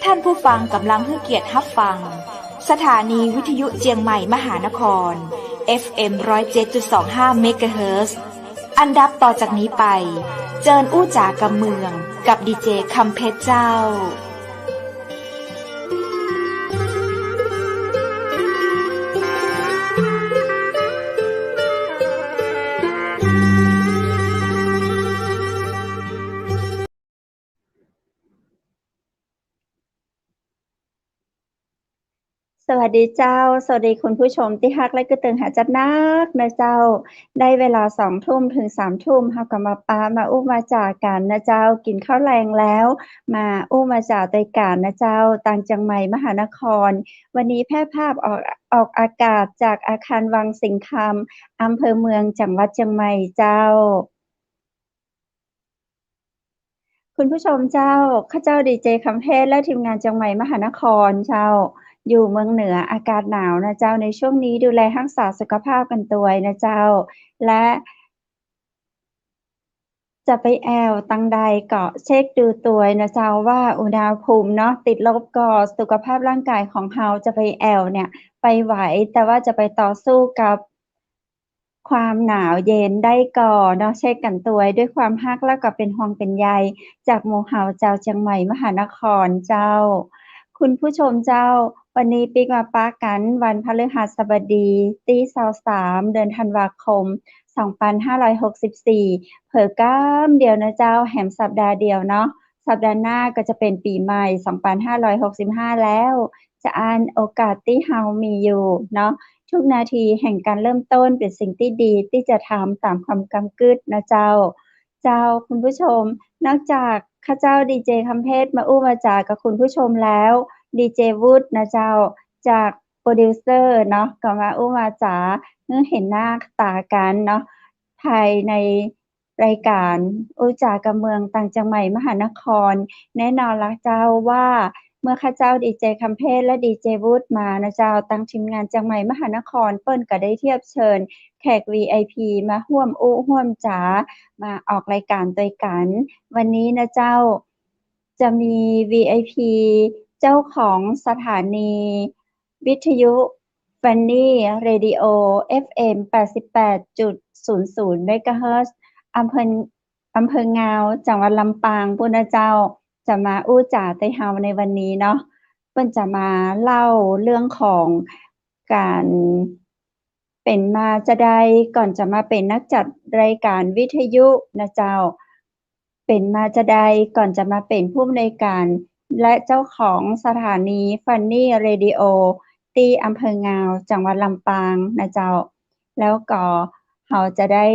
ท่านผู้ฟังกำลังให้เกียรติรับฟังสถานีวิทยุเจียงใหม่มหานคร FM 107.25 เมกะเฮิรตซ์อันดับต่อจากนี้ไปเจิญอู้จ๋ากำเมืองกับดีเจคำเพชรเจ้าสวัสดีเจ้าสวัสดีคุณผู้ชมที่ฮักและก็ตึงหาจัดนักนะเจ้าได้เวลา2 ทุ่มถึง3 ทุ่มเฮาก็มาป้ามาอู้มาจากันนะเจ้ากินข้าวแรงแล้วมาอู้มาจาด้วยกันนะเจ้าต่างจังใหม่มหานครวันนี้แพร่ภาพออกอากาศจากอาคารวังสิงห์คำอำเภอเมืองจังหวัดเชียงใหม่เจ้าคุณผู้ชมเจ้าข้าเจ้าดีเจคำเพชรและทีมงานเชียงใหม่มหานครเจ้าอยู่เมืองเหนืออากาศหนาวนะเจ้าในช่วงนี้ดูแลรักษาสุขภาพกันด้วยนะเจ้าและจะไปแอวตังใดก็เช็คดูตัวนะเจ้าว่าอุณหภูมิเนาะติดลบก็สุขภาพร่างกายของเราจะไปแอวเนี่ยไปไหวแต่ว่าจะไปต่อสู้กับความหนาวเย็นได้ก่อเนาะเช็คกันตัวด้วยความรักแล้วก็เป็นห่วงเป็นใยจากหมู่เฮาเจ้าเชียงใหม่มหานครเจ้าคุณผู้ชมเจ้าวันนี้ปิ๊กมาป๊ากันวันพฤหัสบดีที่23เดือนธันวาคม2564เผลอกำเดียวนะเจ้าแหมสัปดาห์เดียวเนาะสัปดาห์หน้าก็จะเป็นปีใหม่2565แล้วจะอ่านโอกาสที่เฮามีอยู่เนาะทุกนาทีแห่งการเริ่มต้นเป็นสิ่งที่ดีที่จะทำตามความกำกึดนะเจ้าคุณผู้ชมนอกจากข้าเจ้าดีเจคำเพชรมาอู้มาจากับคุณผู้ชมแล้วดีเจวุฒินะเจ้าจากโปรดิวเซอร์เนาะก็มาอู้มาจาเห็นหน้าตากันเนาะภายในรายการอู้จากับเมืองต่างจังใหม่มหานครแน่นอนละเจ้าว่าเมื่อข้าเจ้าดีเจคำเพชรและดีเจวุฒิมานะเจ้าตั้งทีมงานจังใหม่มหานครเปิ้นก็ได้เทียบเชิญแขก VIP มาร่วมอู้ร่วมจามาออกรายการด้วยกันวันนี้นะเจ้าจะมี VIP เจ้าของสถานีวิทยุ Funny Radio FM 88.00 เมกะเฮิรตซ์อำเภองาวจังหวัดลำปางพู้นนะเจ้าจะมาอู้จาให้เฮาในวันนี้เนาะเปิ้นจะมาเล่าเรื่องของการเป็นมาจะใดก่อนจะมาเป็นนักจัดรายการวิทยุนะเจ้าเป็นมาจะใดก่อนจะมาเป็นผู้อำนวยการและเจ้าของสถานี Funny Radio ที่อำเภองาวจังหวัดลำปางนะเจ้าแล้วก็เราจะได้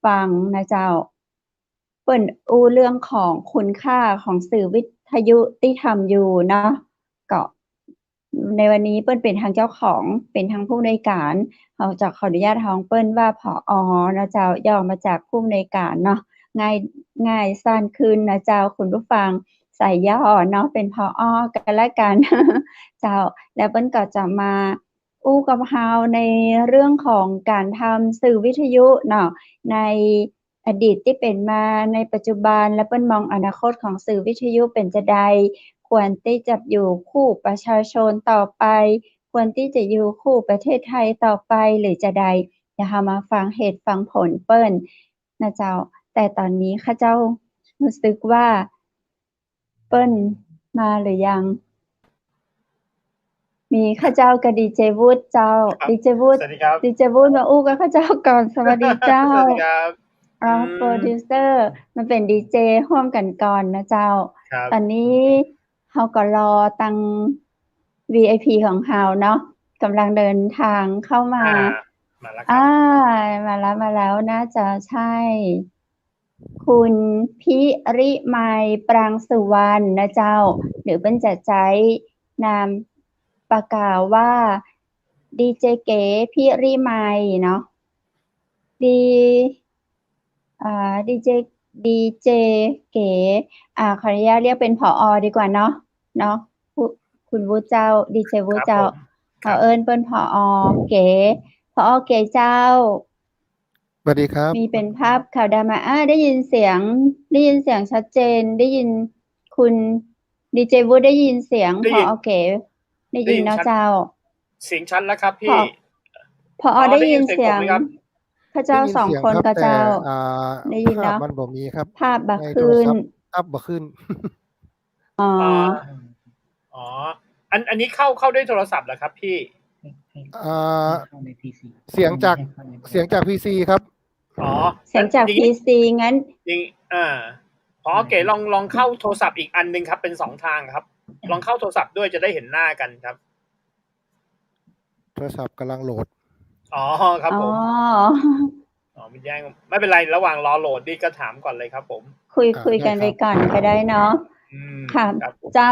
ฟังนะเจ้าเปิ้นอู้เรื่องของคุณค่าของสื่อวิทยุที่ทำอยู่เนาะก็ในวันนี้เปิ้นเป็นทางเจ้าของเป็นทางผู้อำนวยการเราจะขออนุญาตฮ้องเปิ้นว่าผอ.นะเจ้าย่อมาจากผู้อำนวยการเนาะง่ายสั้นขึ้นนะเจ้าคุณผู้ฟังใส่ย่อเนาะเป็นผอ.กันแล้วกันเจ้าแล้วเปิ้นก็จะมาอู้กับเราในเรื่องของการทำสื่อวิทยุเนาะในอดีตที่เป็นมาในปัจจุบันและเปิ้นมองอนาคตของสื่อวิทยุเป็นจะใดควรที่จะอยู่คู่ประชาชนต่อไปควรที่จะอยู่คู่ประเทศไทยต่อไปหรือจะใดเดี๋ยวเรามาฟังเหตุฟังผลเปิ้นนะเจ้าแต่ตอนนี้ข้าเจ้ารู้สึกว่าเปิ้นมาหรือยังมีข้าเจ้ากับดีเจวุฒิเจ้าดีเจวุฒิดีเจวุฒิมาอู้กับข้าเจ้าก่อนสวัสดีเจ้า สวัสดีครับโปรดิวเซอร์มันเป็นดีเจร่วมกันก่อนนะเจ้าตอนนี้เฮาก็รอตัง VIP ของเฮาเนาะกำลังเดินทางเข้ามาแล้วครับมาแล้วน่าจะใช่คุณพิริไมยปรางสุวรรณนะเจ้าหรือเปิ้นจะใช้นามปากกาว่าดีเจเก๋พิริไมยเนาะดีเจเก๋ขออนุญาตเรียกเป็นผอ.ดีกว่าเนาะคุณวุฒิเจ้าดีเจวุฒิเจ้าขอเอิ้นเปิ้นผอ.เก๋ผอ.เก๋เจ้าสวัสดีครับมีเป็นภาพขาวดำได้ยินเสียงชัดเจนได้ยินคุณ ดีเจวูดได้ยินเสียง ได้ พ ยิน อเก๋ได้ยินเนาะ ชัด เจ้า เสียงชัดแล้วครับ พอ พี่ พอได้ ได้ ยิ ยิ น นเสียง เสี ผ ย ม ง ไหมครับ พระ ได้ เจ้า ยิน สอง เสียง คน ครับ กับ แต่ เจ้า อ่า ได้ยิน ภาพ เนาะ มันบ่มีครับ ภาพบ่ ใน ขึ้ โทร น ศัพท์อัปบ่ขึ้น อ๋อ อ๋อ อันนี้เข้าด้วยโทรศัพท์เหรอครับพี่ อ่า เสียงจาก PC ครับ อ๋อ เสียงจาก อย่าง PC งั้น อย่างพอเก๋ลองเข้าโทรศัพท์อีกอันหนึ่งครับ เป็น2ทางครับ ลองเข้าโทรศัพท์ด้วยจะได้เห็นหน้ากันครับ โทรศัพท์กำลังโหลด อ๋อ ครับ อ๋อ ผม อ๋อ มันแย่ง ไม่เป็นไร ระหว่างรอโหลดนี่ก็ถามก่อนเลยครับผม คุย อ่า คุย ได้ กัน ค ไป รับ ก่อนก็ได้เนาะ ค่ะ ครับผม เจ้า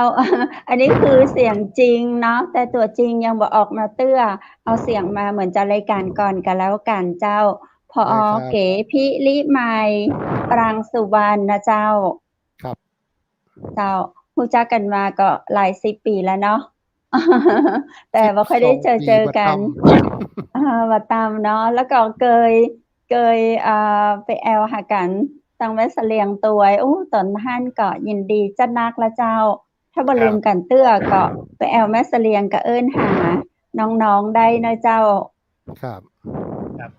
อันนี้คือเสียงจริงเนาะ แต่ตัวจริงยังบ่ออกมาเตื้อ เอาเสียงมาเหมือนจะรายการก่อนก็แล้วกันเจ้า ผอ. ได้ครับ เก๋พิริไมยปรางสุวรรณนะเจ้า ครับ เจ้า รู้จักกันมาก็หลาย10 ปีแล้วเนาะ แต่บ่ค่อยได้ 12 ปี เจอ บ่ กั ต่ น บ่ตามเนาะ แล้วก็เคย ไปแอวหากันตังแม่เสลียงตัวย โอ้ ตอนนั้นก็ยินดีจัดหนักละเจ้า ถ้าบ่ ค ลื รับ มกันเตื้อก็ไปแอวแม่เสลียงก็เอิ้นหาน้องๆได้เนาะเจ้า ครับ ครับ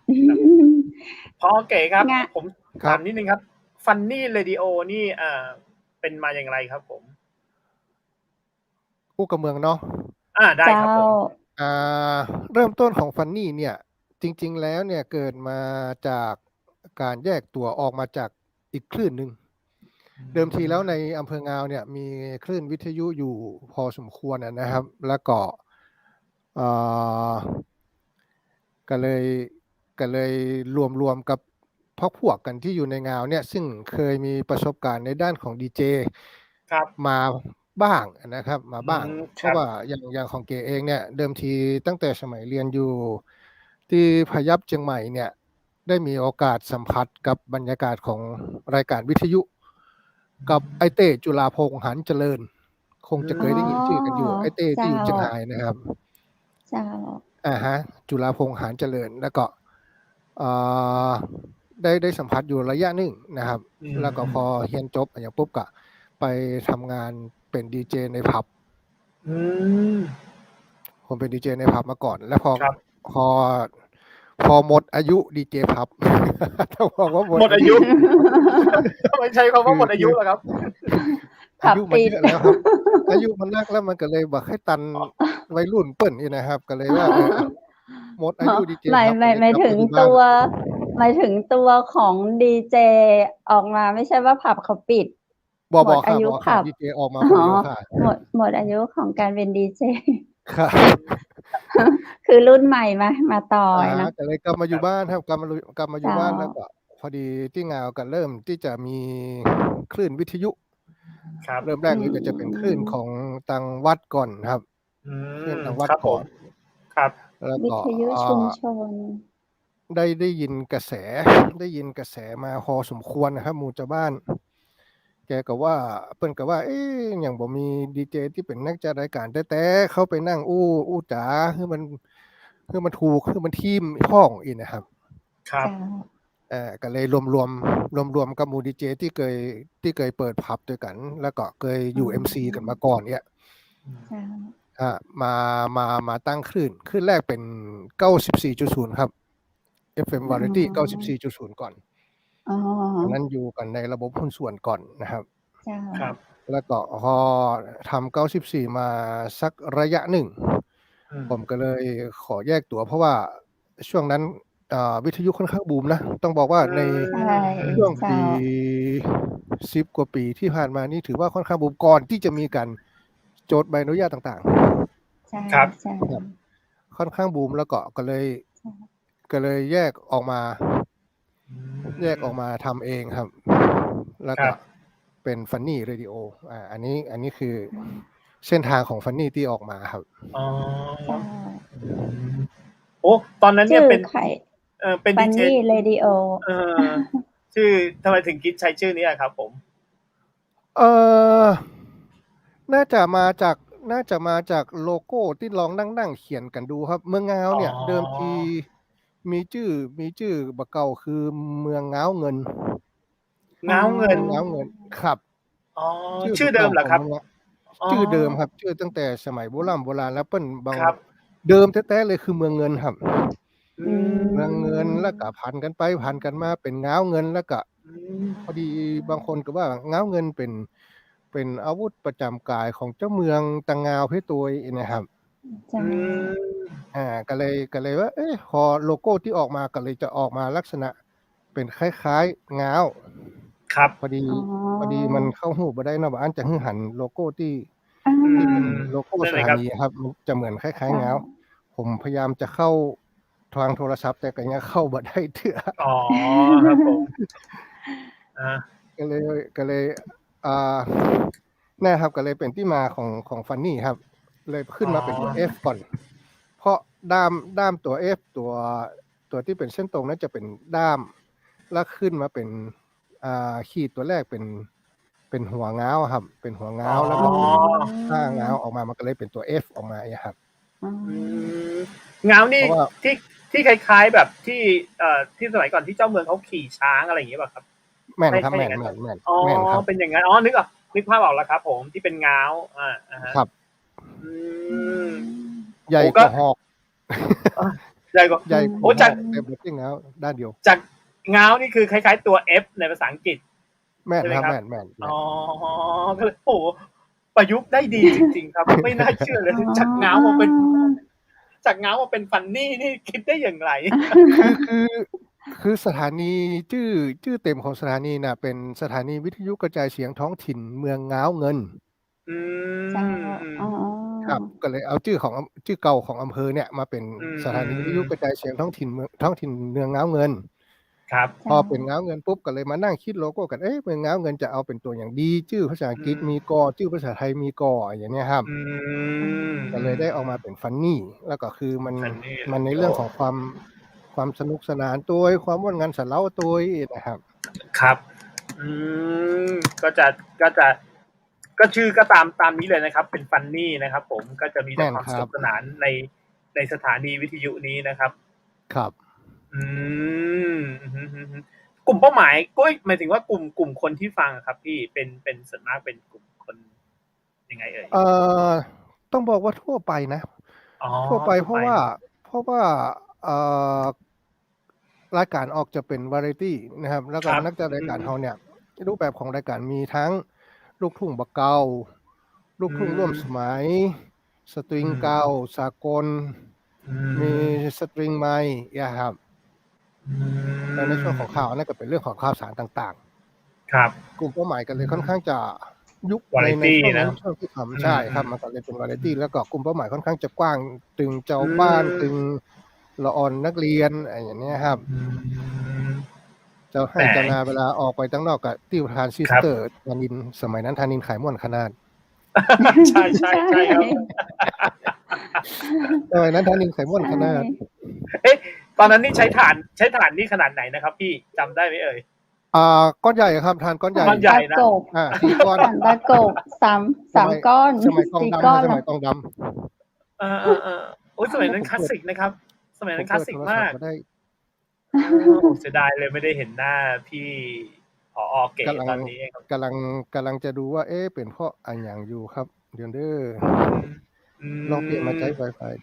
พอเก๋ครับ งะ ผม ครั ถา บ มนิดนึงครับ Funny Radio นี่ เป็นมาอย่างไรครับผม? อู้กับเมืองเนาะ ได้ เจ้า ครับผม เริ่มต้นของ Funny เนี่ย จริง ๆ แล้วเนี่ยเกิดมาจากการแยกตัวออกมาจากอีกคลื่นหนึ่ง เดิมทีแล้วในอำเภองาวเนี่ยมีคลื่นวิทยุอยู่พอสมควรอะนะครับ แล้วก็ ก็เลยรวมกับพวกกันที่อยู่ในงาวเนี่ย ซึ่งเคยมีประสบการณ์ในด้านของดีเจ ครับ มาบ้างนะครับ มาบ้าง เพ ค ราะ รับ ว่าอย่างของเก๋เองเนี่ย เดิมทีตั้งแต่สมัยเรียนอยู่ที่พยัพเชียงใหม่เนี่ย ได้มีโอกาสสัมผัสกับบรรยากาศของรายการวิทยุ กับไอ้เต้ จุฬาภงษ์ หรรเจริญ คงจะเคยได้ยินชื่อกันอยู่ ไอ้เต้ เจ้า ที่อยู่เชียงรายนะครับ เจ้า อะฮะ จุฬาภงษ์ หรเจริญ แล้วก็ ได้สัมผัสอยู่ระยะหนึ่งนะครับ แล้วก็พอเรียนจบอะหยังปุ๊บก็ไปทำงานเป็นดีเจในผับ อืม ผมเป็นดีเจในผับมาก่อน แล้วพอ ครับ พอหมดอายุดีเจผับ ต้องบอกว่า หมดอายุ ทำไมใช้คำ คื ว่า อ หมดอายุล่ะครับ ผั อา บ ยุ ปิ มัน ด เยอะแล้วครับ อายุมันนักแล้วมันก็เลยบ่ค่อยตัน อ๋อ วัยรุ่นเปิ้นนี่นะครับ ก็เลยว่า หมดอายุดีเจ หมาย ผับก็เลย หมาย กลับ ถึ มาง อยู่บ้า ตั น ว หมายถึงตัวของดีเจออกมา ไม่ใช่ว่าผับเขาปิด บ่ หมด ค อา รับ ยุ บ่ค ผ รัับ บ ดีเจออกมา อ๋ คน อ เดียวค่ะ หมดอายุของการเป็นดีเจ ครับ คือรุ่นใหม่มาต่อ อะ เนาะ ก็เลยกลับมาอ ค ยู่ รับ บ้านครับ กลับมาอ เจ ยู่ ้า บ้าน แล้วก็พอดีที่งาวก็เริ่มที่จะมีคลื่นวิทยุ ครับ เริ่มแรกเลยก็จะเป็นคลื่นของทางวัดก่อนครับ อื คลื่น ม ทางวัด ครับผ ก่อ ม น ครับ แล้ว วิ ก็ ทยุชุมชน ได้ยินกระแส มาพอสมควรนะครับ หมู่เจ้าบ้าน แกก็ว่า เพิ่นก็ว่า เอ๊ะ ยังบ่มีดีเจที่เป็นนักจัดรายการแต๊ะ ๆ เข้าไปนั่งอู้จ๋าคือมันถูก คือมันทีมพ้องอีกนะครับ ครับ เจ้า ก็เลยรวมกับหมู่ดีเจที่เคยเปิดผับด้วยกัน แล้วก็เคยอยู่ MC กันมาก่อนเนี่ย เจ้า มาตั้งคลื่นแรกเป็น 94.0 ครับ FM อ๋ Variety อ 94.0 ก่อน อ๋อ อันนั้นอยู่กันในระบบหุ้นส่วนก่อนนะครับ เจ้า ครับ แล้วก็พอทำ94 มาสักระยะหนึ่ง ผมก็เลยขอแยกตัว เพราะว่าช่วงนั้น วิทยุค่อนข้างบูมนะ ต้องบอกว่าใน ใช่ ช่วง เจ้า ปี 10 กว่าปีที่ผ่านมานี่ถือว่าค่อนข้างบูม ก่อนที่จะมีการโจทย์ใบอนุญาตต่าง ใช่ ครับ ใช่ ๆ ครับ ค่อนข้างบูม แล้วก็เลยแยกออกมาทำเองครับ แล้ว ครั ก็ บ เป็น Funny Radio อันนี้คือเส้นทางของ Funny ที่ออกมาครับ อ๋อ เจ้า โอ้ ตอนนั้นเนี่ ชื่ ย อ เป็น ใคร เป็นดีเจ Funny Radio ชื่อ ทำไมถึงคิดใช้ชื่อนี้อะครับผม? น่าจะมาจากโลโกที่ลองนั่งเขียนกันดูครับ เมืองงาวเนี่ย อ๋อ เดิมทีมีชื่อบักเก่าคือเมืองง้าวเงิน ง้าวเงิน ง้าวเงิน ครับ อ๋อ ชื่อ ชื่อ บัก เดิ เก่าม เหร ข อ อง ครับ? เมือง ชื่อเดิมครับชื่อตั้งแต่สมัยโบราณแล้วเปิ้นบาง ครับ เดิมแท้ๆเลยคือเมืองเงินครับ อืม เมืองเงินแล้วก็พันกันไปพันกันมาเป็นง้าวเงินแล้วก็ อืม พอดีบางคนก็ว่าง้าวเงินเป็นอาวุธประจำกายของเจ้าเมืองตังงาวเพชรตัวยนะครับ เจ้า ก็เลยว่าเอ๊ะพอโลโก้ที่ออกมาก็เลยจะออกมาลักษณะเป็นคล้ายๆง้าว ครับ พอดีมันเข้าหูบ่ได้เนาะว่าอันจะให้หันโลโก้ที่ อ่า ที่เป็นโลโก้ นั่น ส เลย ถา ครับ นีครับมันจะเหมือนคล้ายๆง้าวผมพยายามจะเข้าทางโทรศัพท์แต่ก็ยังเข้าบ่ได้เทื่อ อ๋อครับผมก็เลยนะครับก็เลยเป็นที่มาของฟันนี่ครับ เลยขึ้นมาเป็นตัว F ก่อน เพราะด้ามตัว F ตัวที่เป็นเส้นตรงนั้นจะเป็นด้ามแล้วขึ้นมาเป็นขีดตัวแรกเป็นหัวง้าวครับ เป็นหัวง้าวแล้วก็ข้างง้าวออกมามันก็เลยเป็นตัว F ออกมาครับ ง้าวนี่ เพราะว่า ที่คล้ายๆแบบที่สมัยก่อนที่เจ้าเมืองเขาขี่ช้างอะไรอย่างเงี้ยป่ะครับ แม่นครับ ใช่ แม่น อย่างนั้น แม่น อ๋อ แม่นครับ เป็นอย่างนั้นอ๋อนึกภาพออกแล้วครับ ผมที่เป็นง้าวครับ ใหญ่ ใหญ่กว่าหอก ใหญ่กว่า ใหญ่ โอ้จาก แต่แบบที่ง้าวด้านเดียว จากง้าวนี่คือคล้ายๆตัว F ในภาษาอังกฤษ แม่นครับ ใช่ไหมครับ แม่น อ๋อก็เลยโอ้ประยุกต์ได้ดีจริงๆครับ ไม่น่าเชื่อเลยจากง้าวมาเป็นฟันนี่นี่คิดได้อย่างไร คือสถานีชื่อเต็มของสถานีน่ะเป็นสถานีวิทยุกระจายเสียงท้องถิ่นเมืองง้าวเงิน เจ้าอ๋อ ครับก็เลยเอาชื่อเก่าของอำเภอเนี่ยมาเป็นสถานีวิทยุกระจายเสียงท้องถิ่นเมืองง้าวเงิน ครับ พอเป็นง้าวเงินปุ๊บก็เลยมานั่งคิดโลโก้กันเมืองง้าวเงินจะเอาเป็นตัวอย่างดีชื่อภาษาอังกฤษมีกอชื่อภาษาไทยมีกออย่างเนี้ยครับก็เลยได้ออกมาเป็นฟันนี่แล้วก็คือมันในเรื่องของความสนุกสนานตัวความว่างานสเล้าตัวนะครับครับก็ชื่อก็ตามนี้เลยนะครับเป็นฟันนี่นะครับผมก็จะมีแต่ความสนุกสนานในสถานีวิทยุนี้นะครับครับกลุ่มเป้าหมายก็หมายถึงว่ากลุ่มคนที่ฟังครับพี่เป็นส่วนมากเป็นกลุ่มคนยังไงเอ่ยต้องบอกว่าทั่วไปนะทั่วไปเพราะว่ารายการออกจะเป็นวาไรตี้นะครับแล้วก็นักจัดรายการเขาเนี่ยรูปแบบของรายการมีทั้งลูกทุ่งบักเก่าลูกทุ่งร่วมสมัยสตริงเก่าสากลมีสตริงใหม่ครับแล้วในช่วงของข่าวนั่นก็เป็นเรื่องของข่าวสารต่างๆครับกลุ่มเป้าหมายกันเลยค่อนข้างจะยุคในช่วงที่ทำใช่ครับมันก็เลยเป็นวาไรตี้แล้วก็กลุ่มเป้าหมายค่อนข้างจะกว้างตึงเจ้าบ้านตึงละอ่อนนักเรียนอะไรอย่างนี้ครับจะให้เจ้านาเวลาออกไปตั้งนอกกับที่ทานซิสเตอร์ธานินสมัยนั้นธานินขายม่วนขนาดใช่ใช่ใช่ครับสมัยนั้นธานินขายม่วนขนาดตอนนั้นนี่ใช้ถ่านนี่ขนาดไหนนะครับพี่จำได้ไหมเอ่ยก้อนใหญ่ครับทานก้อนใหญ่นะ4 ก้อนตะโกก3ก้อนสมัยกองดำสมัยกองดำโอ้ยสมัยนั้นคลาสสิกนะครับสมัยนั้นคลาสสิกมากเสียดายเลยไม่ได้เห็นหน้าพี่ผอ.เก๋ตอนนี้กำลังจะดูว่าเป็นเพราะอันอย่างอยู่ครับเดือนเด้อลองเปลี่ยนมาใช้ Wi-Fi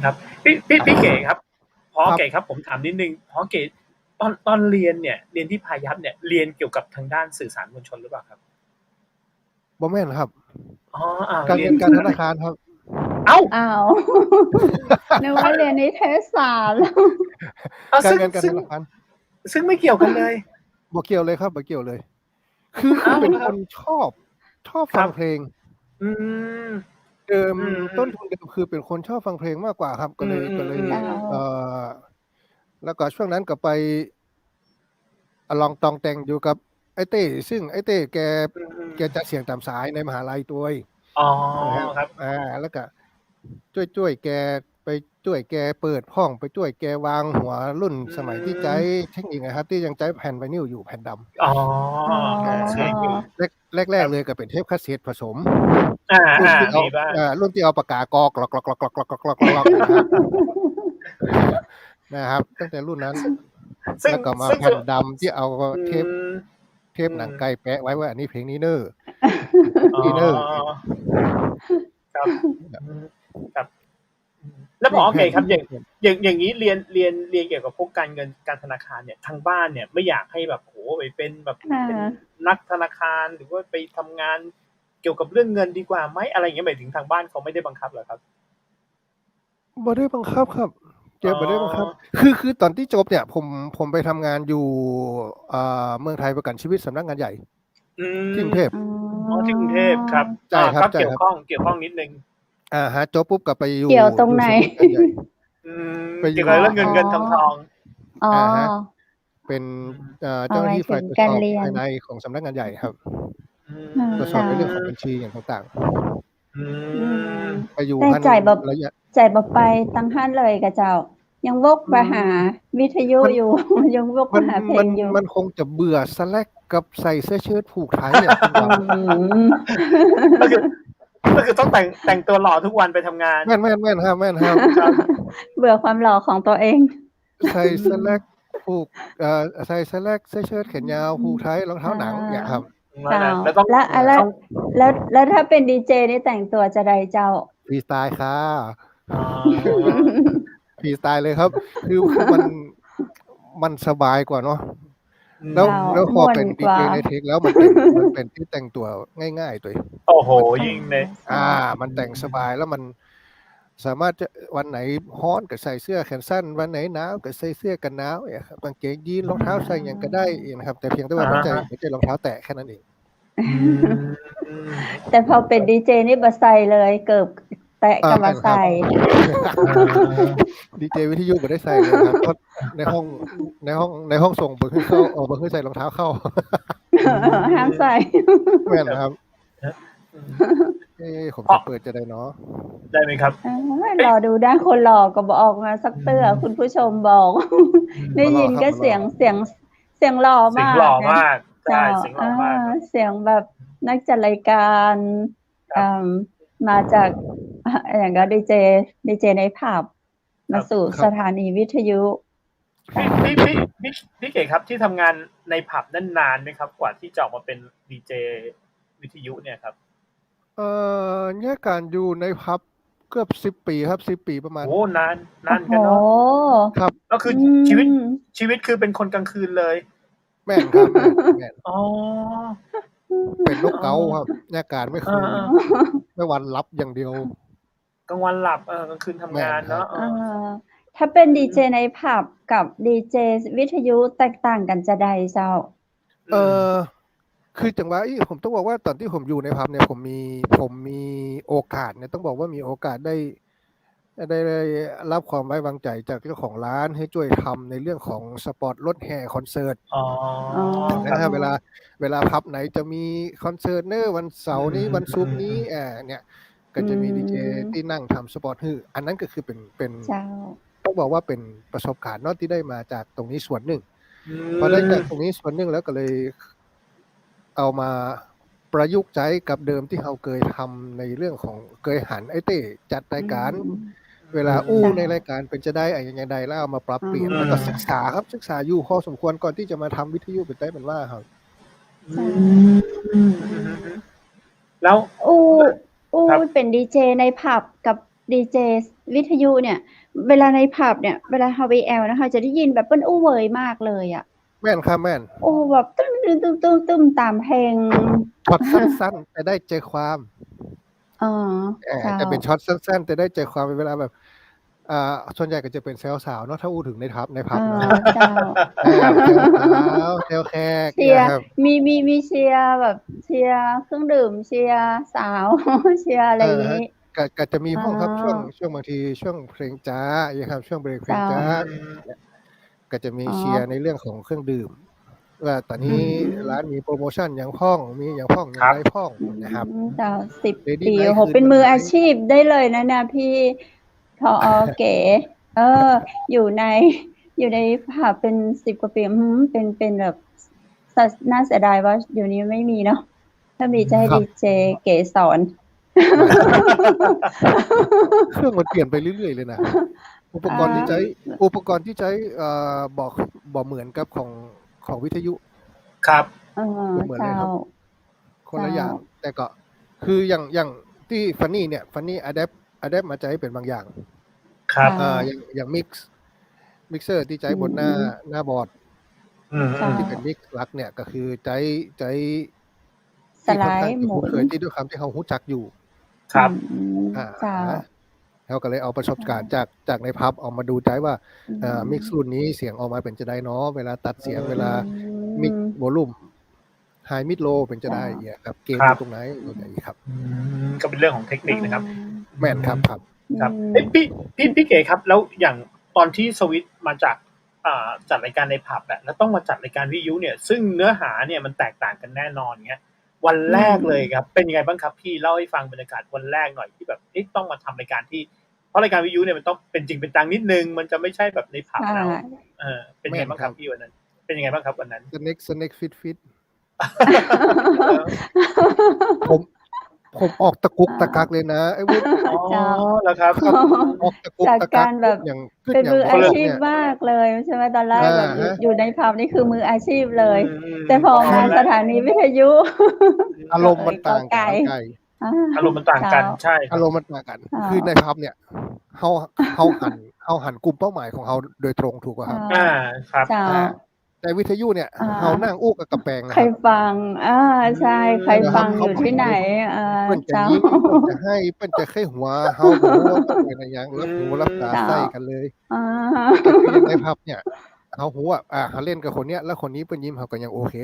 ครับพี่เก๋ครับผอ.เก๋ครับผมถามนิดนึงผอ.เก๋ตอนเรียนเนี่ยเรียนที่พายัพเนี่ยเรียนเกี่ยวกับทางด้านสื่อสารมวลชนหรือเปล่าครับบ่แม่นครับการเรียนการธนาคารครับอ้าวนึกว่าเรียนนิเทศศาสตร์การเรียนการธนาคารซึ่งไม่เกี่ยวกันเลยบ่เกี่ยวเลยครับบ่เกี่ยวเลยคือเป็นคนชอบฟังเพลงต้นทุนเดิมคือเป็นคนชอบฟังเพลงมากกว่าครับก็เลยแล้วก็ช่วงนั้นก็ไปลองตองแต่งอยู่กับไอ้เต้ซึ่งไอ้เต้แกจะเสียงตามสายในมหาลัยตัวครับแล้วก็ช่วยแกไปช่วยแกเปิดห้องไปช่วยแกวางหัวรุ่นสมัยที่ใช้เทคนิคนะครับที่ยังใช้แผ่นไวนิลอยู่แผ่นดำแรกเลยก็เป็นเทปคาสเซ็ตผสมรุ่นที่เอาปากกากอกนะครับตั้งแต่รุ่นนั้นแล้วก็มาแผ่นดำที่เอาเท ปหนังไก่แปะไว้ว่าอันนี้เพลงนี้เนอร์ อ๋อ นี่เนอร์ ครับครับ แล้วผอเก๋ครับอย่างนี้เรียนเกี่ยวกับพวกการเงินการธนาคารเนี่ยทางบ้านเนี่ยไม่อยากให้แบบโหไปเป็นแบบเป็นนักธนาคารหรือว่าไปทำงานเกี่ยวกับเรื่องเงินดีกว่าไหมอะไรอย่างเงี้ยหมายถึงทางบ้านเขาไม่ได้บังคับเหรอครับบ่ได้บังคับครับเก็บบ่ได้บังคับคือตอนที่จบเนี่ยผมไปทำงานอยู่เมืองไทยประกันชีวิตสำนักงานใหญ่ที่กรุงเทพที่กรุงเทพครับใช่ครับเกี่ยวข้องนิดนึงฮะจบปุ๊บก็ไปอยู่เกี่ยวตรงไหนเกี่ยวกับเรื่องเงินทองอ๋อเป็นเจ้าหน้าที่ฝ่ายตรวจสอบภายในของสำนักงานใหญ่ครับตรวจสอบในเรื่องของบัญชีอย่างต่างๆไปอยู่ได้จ่ายบ่ไปตั้งหันเลยกับเจ้ายังวกไปหาวิทยุอยู่ยังวกไปหาเพลงอยู่มันคงจะเบื่อสแลกกับใส่เสื้อเชิ้ตผูกไทยเนี่ยก็คือต้องแต่งตัวหล่อทุกวันไปทำงานแม่นครับเบื่อความหล่อของตัวเองใส่สแลกผูกใส่สแลกเสื้อเชิ้ตแขนยาวผูกไทยรองเท้าหนังเนี่ยครับแล้วถ้าเป็นดีเจนี่แต่งตัวจะได้เจ้าฟรีสไตล์ค่ะฟรีสไตล์เลยครับคือมันสบายกว่าเนาะแล้วพอเป็นดีเจในเทคแล้วมันเป็นที่แต่งตัวง่ายๆตัวโอ้โหยิ่งเลยมันแต่งสบายแล้วมันสามารถจะวันไหนฮ้อนก็ใส่เสื้อแขนสั้นวันไหนหนาวก็ใส่เสื้อกันหนาวกางเกงยีนรองเท้าใส่อย่างก็ได้นะครับแต่เพียงแต่ว่าไม่ใช่รองเท้าแตะแค่นั้นเองแต่พอเป็นดีเจนี่บ่ใส่เลยเกิบแตะก็บ่ใส่ดีเจวิทยุบ่ได้ใส่เลยครับเพราะในห้องส่งบ่คือเข้าบ่คือใส่รองเท้าเข้าห้ามใส่แม่นครับผมจะเปิดจะได้เนาะได้ไหมครับรอดูด้านคนหล่อก็บอกออกมาสักเตื้อคุณผู้ชมบอกได้ยินก็เสียงหล่อมากเสียงหล่อมากใช่เสียงหล่อมากเสียงแบบนักจัดรายการมาจากอย่างก็ดีเจในผับมาสู่สถานีวิทยุพี่เก๋ครับที่ทำงานในผับนั่นนานไหมครับกว่าที่จะออกมาเป็นดีเจวิทยุเนี่ยครับเนี่ยการอยู่ในผับเกือบ10 ปีครับ10 ปีประมาณโอ้นานกันเนาะครับก็คือชีวิตคือเป็นคนกลางคืนเลยแม่นครับแม่นเป็นนกเก๋าครับเนี่ยการไม่คืนไม่วันรับอย่างเดียวกลางวันหลับกลางคืนทำงานเนาะถ้าเป็นดีเจในผับกับดีเจวิทยุแตกต่างกันจะใดเจ้าคือจังหวะผมต้องบอกว่าตอนที่ผมอยู่ในผับเนี่ยผมมีโอกาสเนี่ยต้องบอกว่ามีโอกาสได้รับความไว้วางใจจากเจ้าของร้านให้ช่วยทำในเรื่องของสปอตรถแห่คอนเสิร์ตนะครับเวลาผับไหนจะมีคอนเสิร์ตเนอร์วันเสาร์นี้วันศุกร์นี้เนี่ยก็จะมีดีเจที่นั่งทำสปอตฮืออันนั้นก็คือเป็นต้องบอกว่าเป็นประสบการณ์เนาะที่ได้มาจากตรงนี้ส่วนหนึ่งพอได้จากตรงนี้ส่วนหนึ่งแล้วก็เลยเอามาประยุกต์ใช้กับเดิมที่เราเคยทำในเรื่องของเคยหันไอ้เต้จัดรายการเวลาในรายการเป็นจะได้อย่างใดแล้วเอามาปรับเปลี่ยนแล้วก็ศึกษาอยู่พอสมควรก่อนที่จะมาทำวิทยุเป็นได้เป็นว่าครับแล้วเป็นดีเจในผับกับดีเจวิทยุเนี่ยเวลาในผับเนี่ยเวลาเฮาไปแอลนะคะจะได้ยินแบบเปิ้นเวยมากเลยอ่ะแม่นครับแม่นแบบตึ้มตามเพลงช็อตสั้นๆแต่ได้ใจความจะเป็นช็อตสั้นๆแต่ได้ใจความเวลาแบบส่วนใหญ่ก็จะเป็นเซลล์สาวเนาะถ้าอู้ถึงในผับเนาะเซลล์แขกเชียร์มีเชียร์แบบเชียร์เครื่องดื่มเชียร์สาวเชียร์อะไรอย่างนี้ก็จะมีห้องครับช่วงบางทีช่วงเพลงจ้าครับช่วงเบรกเพลงจ้าก็จะมีเชียร์ในเรื่องของเครื่องดื่มว่าตอนนี้ร้านมีโปรโมชั่นอย่างพ้องมีอย่างพ้องอย่างไรพ้องนะครับ10 ปีโอ้โหเป็นมืออาชีพได้เลยนะพี่พอเก๋อยู่ในผับเป็น10 กว่าปีเป็นแบบน่าเสียดายว่าอยู่นี้ไม่มีเนาะถ้ามีจะให้ดีเจเก๋สอนเครื่องมันเปลี่ยนไปเรื่อยๆเลยนะอุปกรณ์ที่ใช้บอกเหมือนกับของวิทยุครับ บ่เหมือนเลย เจ้า ครับ คนละ เจ้า อย่าง แต่ก็คืออย่างที่ฟันนี่เนี่ยฟันนี่อะแดปมาใช้เป็นบางอย่าง ครับ เจ้า อย่างมิกเซอร์ที่ใช้บนหน้าบอร์ด เจ้า ที่เป็นมิกซ์หลักเนี่ยก็คือใช้ ส ที่ ไล ค่อนข้าง ด์ จะ หมุ คุ้น น เคยที่ด้วยความที่เขารู้จักอยู่ ครับ เจ้า เขาก็เลยเอาประสบการณ์จากในพับเอามาดูใจว่ามิกซ์รุ่นนี้เสียงออกมาเป็นจะได้เนาะเวลาตัดเสียงเวลามิกซ์โวลูมไฮมิดโลเป็นจะได้เนี่ยครับเกณฑ์อยู่ตรงไหนอย่างนี้ครับ ก็เป็นเรื่องของเทคนิคนะครับ แม่นครับ ครับพี่เก๋ครับ แล้วอย่างตอนที่สวิตช์มาจากจัดรายการในผับแล้วต้องมาจัดรายการวิทยุเนี่ยซึ่งเนื้อหาเนี่ยมันแตกต่างกันแน่นอนเงี้ยวันแรกเลยครับเป็นยังไงบ้างครับพี่เล่าให้ฟังบรรยากาศวันแรกหน่อยที่แบบต้องมาทำรายการที่เพราะรายการวิทยุเนี่ยมันต้องเป็นจริงเป็นจังนิดนึงมันจะไม่ใช่แบบในผับแล้วเป็นยังไงบ้างครับพี่วันนั้นเป็นยังไงบ้างครับวันนั้น Snake Fit ผมออกตะกุกตะกักเลยนะไอ้วุฒิ อ๋อแล้วครับ ออกตะกุก จาก ตะกั กาก รแบบ อย่าง เป็นมืออาชีพ เนี่ย มากเลยใช่ไหมตอนแรกแบบอยู่ในผับนี่คือมืออาชีพเลย ม แต่พอมาสถานีวิทยุ อารมณ์มันต่างกันไกล อารมณ์มันต่างกันใช่ครั อา บ รมณ์มันต่างกัน คือในพับเนี่ยเฮาหันกลุ่มเป้าหมายของเฮาโดยตรงถูกป่ะครับ ครับ เจ้า ในวิทยุเนี่ยเฮานั่งอู้กับกระแปงนะ ใคร ครับ ฟังใช่ใครฟังอยู่ที่ไหน เปิ้นจะ เจ้า ยิ้มเปิ้นจะให้เปิ้นจะแค่หัวเฮาบ่รู้ว่าเปิ้นเป็นอะไรอย่างรับหูรับตาใส่กันเลยแต่คือในพับเนี่ยเฮาหูเฮาเล่นกับคนเนี้ยแล้วคนนี้เปิ้นยิ้มเฮาก็ยังโอเค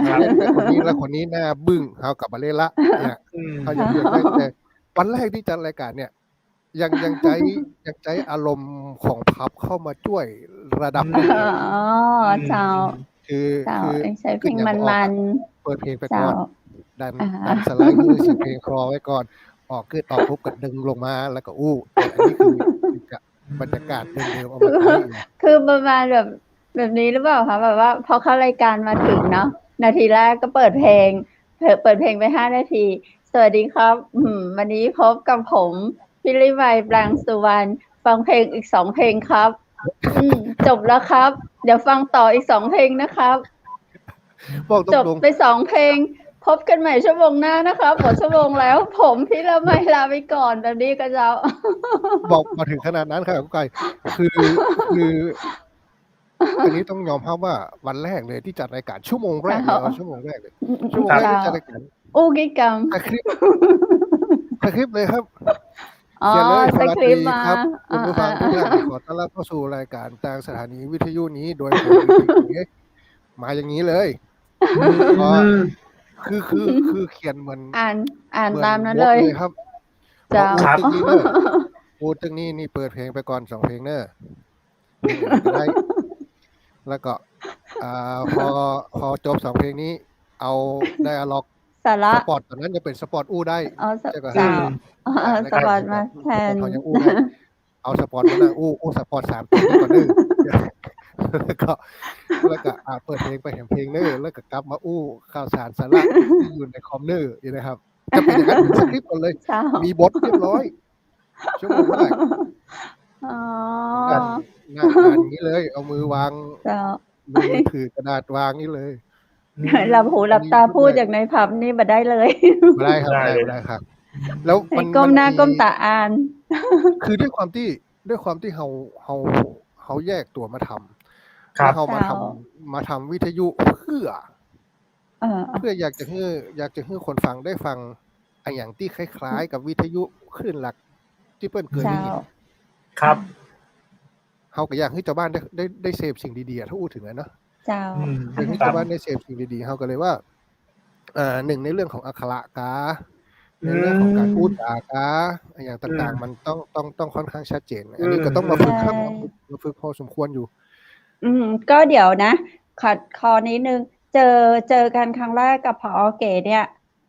ครับ เล่นกับคนนี้แล้วคนนี้หน้าบึ้งเฮากลับมาเล่นละเนี่ยเขายังเรียนได้แต่วันแรกที่จัดรายการเนี่ยยังใจอารมณ์ของพับเข้ามาช่วยระดับหนึง เจ้า คือ ใช้เพลงมัน เปิดเพลงไป ๆ ก่ เจ้า อนดันสไลด์คือเสียงเพลงคลอไว้ก่อนออกขึ้นออกปุ๊บก็ดึงลงมาแล้วก็อู้แต่อันนี้คือบรรยากาศเดิมๆเอามาใช้ คือประมาณแบบนี้หรือเปล่าคะแบบว่าพอเข้ารายการมาถึงเนาะนาทีแรกก็เปิดเพลงไป5 นาที สวัสดีครับวันนี้พบกับผมพิริไวปรางสุวรรณฟังเพลงอีก2 เพลงครับจบแล้วครับ เดี๋ยวฟังต่ออีก2 เพลงนะครับ บอกต จบ รง ไป2 เพลง พบกันใหม่ชั่วโมงหน้านะครับหมดชั่วโมงแล้ว ผมพิรมัยลาไปก่อนแบบนี้ก็จะ บอกมาถึงขนาดนั้นครับคุณไก่คืออันนี้ต้องยอมรับว่าวันแรกเลยที่จัดรายการชั่วโมงแรกเลยชั่วโมงแรกที่จัดรายการ อู้กิกรรม คลิปเลยครับ อ๋อ เขียนเลย สคริปต์มา ครับคุณผู้ฟังทุกท่านขอต้อนรับเข้าสู่รายการทางสถานีวิทยุนี้โดยผมมาอย่างนี้เลยคือเขียนเหมือน อ่านตามนั้นเลย ครับ เจ้า พูดถึงนี่เปิดเพลงไปก่อน2 เพลงเนอะได้แล้วก็พอจบ2 เพลงนี้เอาได้อะล็อก สาระ สปอร์ตตอนนั้นจะเป็นสปอร์ตอู้ได้ เจ้าสปอร์ตมาแทน เขายังอู้ได้เอาสปอร์ตมานั่งอู้สปอร์ต3 เพลงก่อนนึงแล้วก็เปิดเพลงไปแห่งเพลงเนอร์แล้วก็กลับมาอู้ข่าวสารสาระที่อยู่ในคอมเนอร์อยู่นะครับจะเป็นอย่างนั้นสคริปต์ก่อนเลยมีบทเรียบร้อยชั่วโมงแรกงานอย่างนี้เลยเอามือวางมือถือกระดาษวางนี่เลยหลับหูหลับตาพูดอย่างในผับนี่มาได้เลยไม่ได้ครับ แล้วมันก้มหน้าก้มตาอ่าน คือด้วยความที่เขาแยกตัวมาทำเขามาทำวิทยุเพื่ออยากจะให้คนฟังได้ฟังอย่างที่คล้ายๆกับวิทยุคลื่นหลักที่เปิ้นเคยได้ยินครับเขาก็อยากให้ชาวบ้านได้เสพสิ่งดีๆถ้าพูดถึงเนาะเจ้าอยากให้ชาวบ้านได้เสพสิ่งดีๆเขาก็เลยว่าหนึ่งในเรื่องของอักขระกาในเรื่องของการพูดจากาอย่างต่างๆมันต้องค่อนข้างชัดเจนอันนี้ก็ต้องมาฝึกครับมาฝึกพอสมควรอยู่ก็เดี๋ยวนะขอนิดนึงเจอกันครั้งแรกกับผอ.เก๋เนี่ย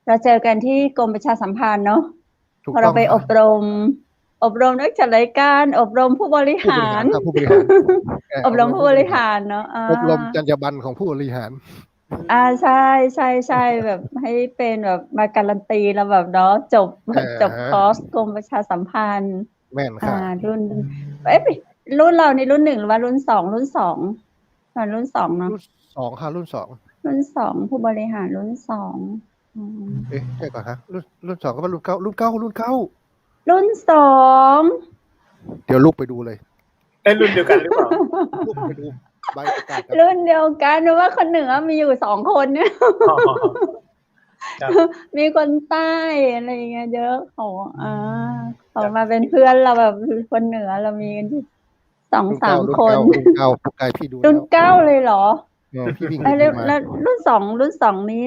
เราเจอกันที่กรมประชาสัมพันธ์เนาะพอเราไปอบรมนักจัดรายการอบรมผู้บริหารอบรมผู้บริหารเนาะอบรมจรรยาบรรณของผู้บริหารใช่แบบให้เป็นแบบมาการันตีแล้วแบบเนาะจบคอร์สกรมประชาสัมพันธ์แม่นค่ะรุ่นเราในรุ่น1หรือว่ารุ่น2รุ่น2เนาะรุ่น2ค่ะรุ่น รุ่นสองผู้บริหารรุ่นสองใช่ก่อนฮะรุ่นสองก็เป็นรุ่นเก้ารุ่นเก้ารุ่นสอง เดี๋ยวลูกไปดูเลย เป็นรุ่นเดียวกันหรือเปล่า ลูกไปดูใบประกาศครับ รุ่นเดียวกันเพราะว่าคนเหนือมีอยู่2 คนเนี่ย อ๋อครับ มีคนใต้อะไรอย่างเงี้ยเยอะเขามาเป็นเพื่อนเราแบบคนเหนือเรามีกันที่2-3 คน รุ่นเก้าพวกกายพี่ดู รุ่นเก้าเลยเหรอ พี่วิ่ง แล้วรุ่นสองนี้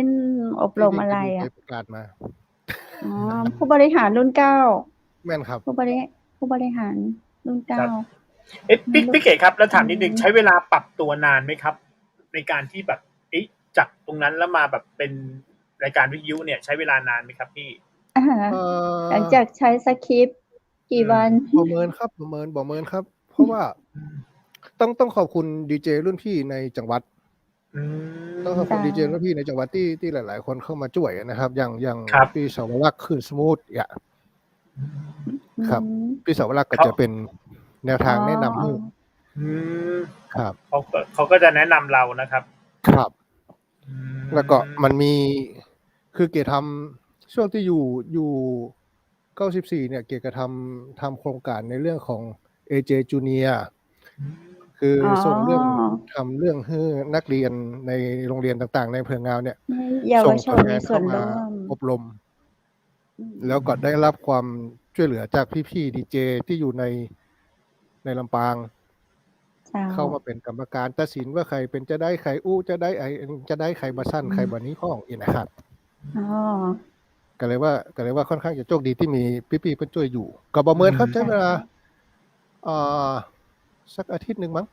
อบรมอะไรอ่ะ ประกาศมา ผู้บริหารรุ่นเก้า แม่นครับ ผู้บริหารรุ่นเก้า พี่เก๋ครับแล้วถามนิดนึงใช้เวลาปรับตัวนานไหมครับ ในการที่แบบจากตรงนั้นแล้วมาแบบเป็นรายการวิทยุเนี่ยใช้เวลานานไหมครับพี่ หลังจากใช้สคริปต์กี่วัน ประเมินครับประเมินครับ เพราะว่าต้องขอบคุณดีเจรุ่นพี่ในจังหวัดต้องขอบคุณดีเจรุ่นพี่ในจังหวัดที่หลายๆคนเข้ามาช่วยนะครับ อย่างพี่สาวรักษ์ขึ้นสมูทครับพี่สาวรักษ์ก็จะเป็นแนวทางแนะนำให้ครับเขาก็จะแนะนำเรานะครับครับแล้วก็มันมีคือเกียรติทำช่วงที่อยู่94เนี่ยเกียรติทำโครงการในเรื่องของ AJ Junior คือส่งเรื่องทำเรื่องให้นักเรียนในโรงเรียนต่างๆในอำเภองาวเนี่ยส่งตัวแทนเข้ามาอบรมแล้วก็ได้รับความช่วยเหลือจากพี่ๆดีเจที่อยู่ในลำปางเข้ามาเป็นกรรมการตัดสินว่าใครเป็นจะได้ใครจะได้ใครมาสั้นใครบันนี้ข้องอีกนะครับก็เลยว่าค่อนข้างจะโชคดีที่มีพี่ๆเพื่อนช่วยอยู่ก็ประเมินครับใช้เวลาสักอาทิตย์นึงมั้ง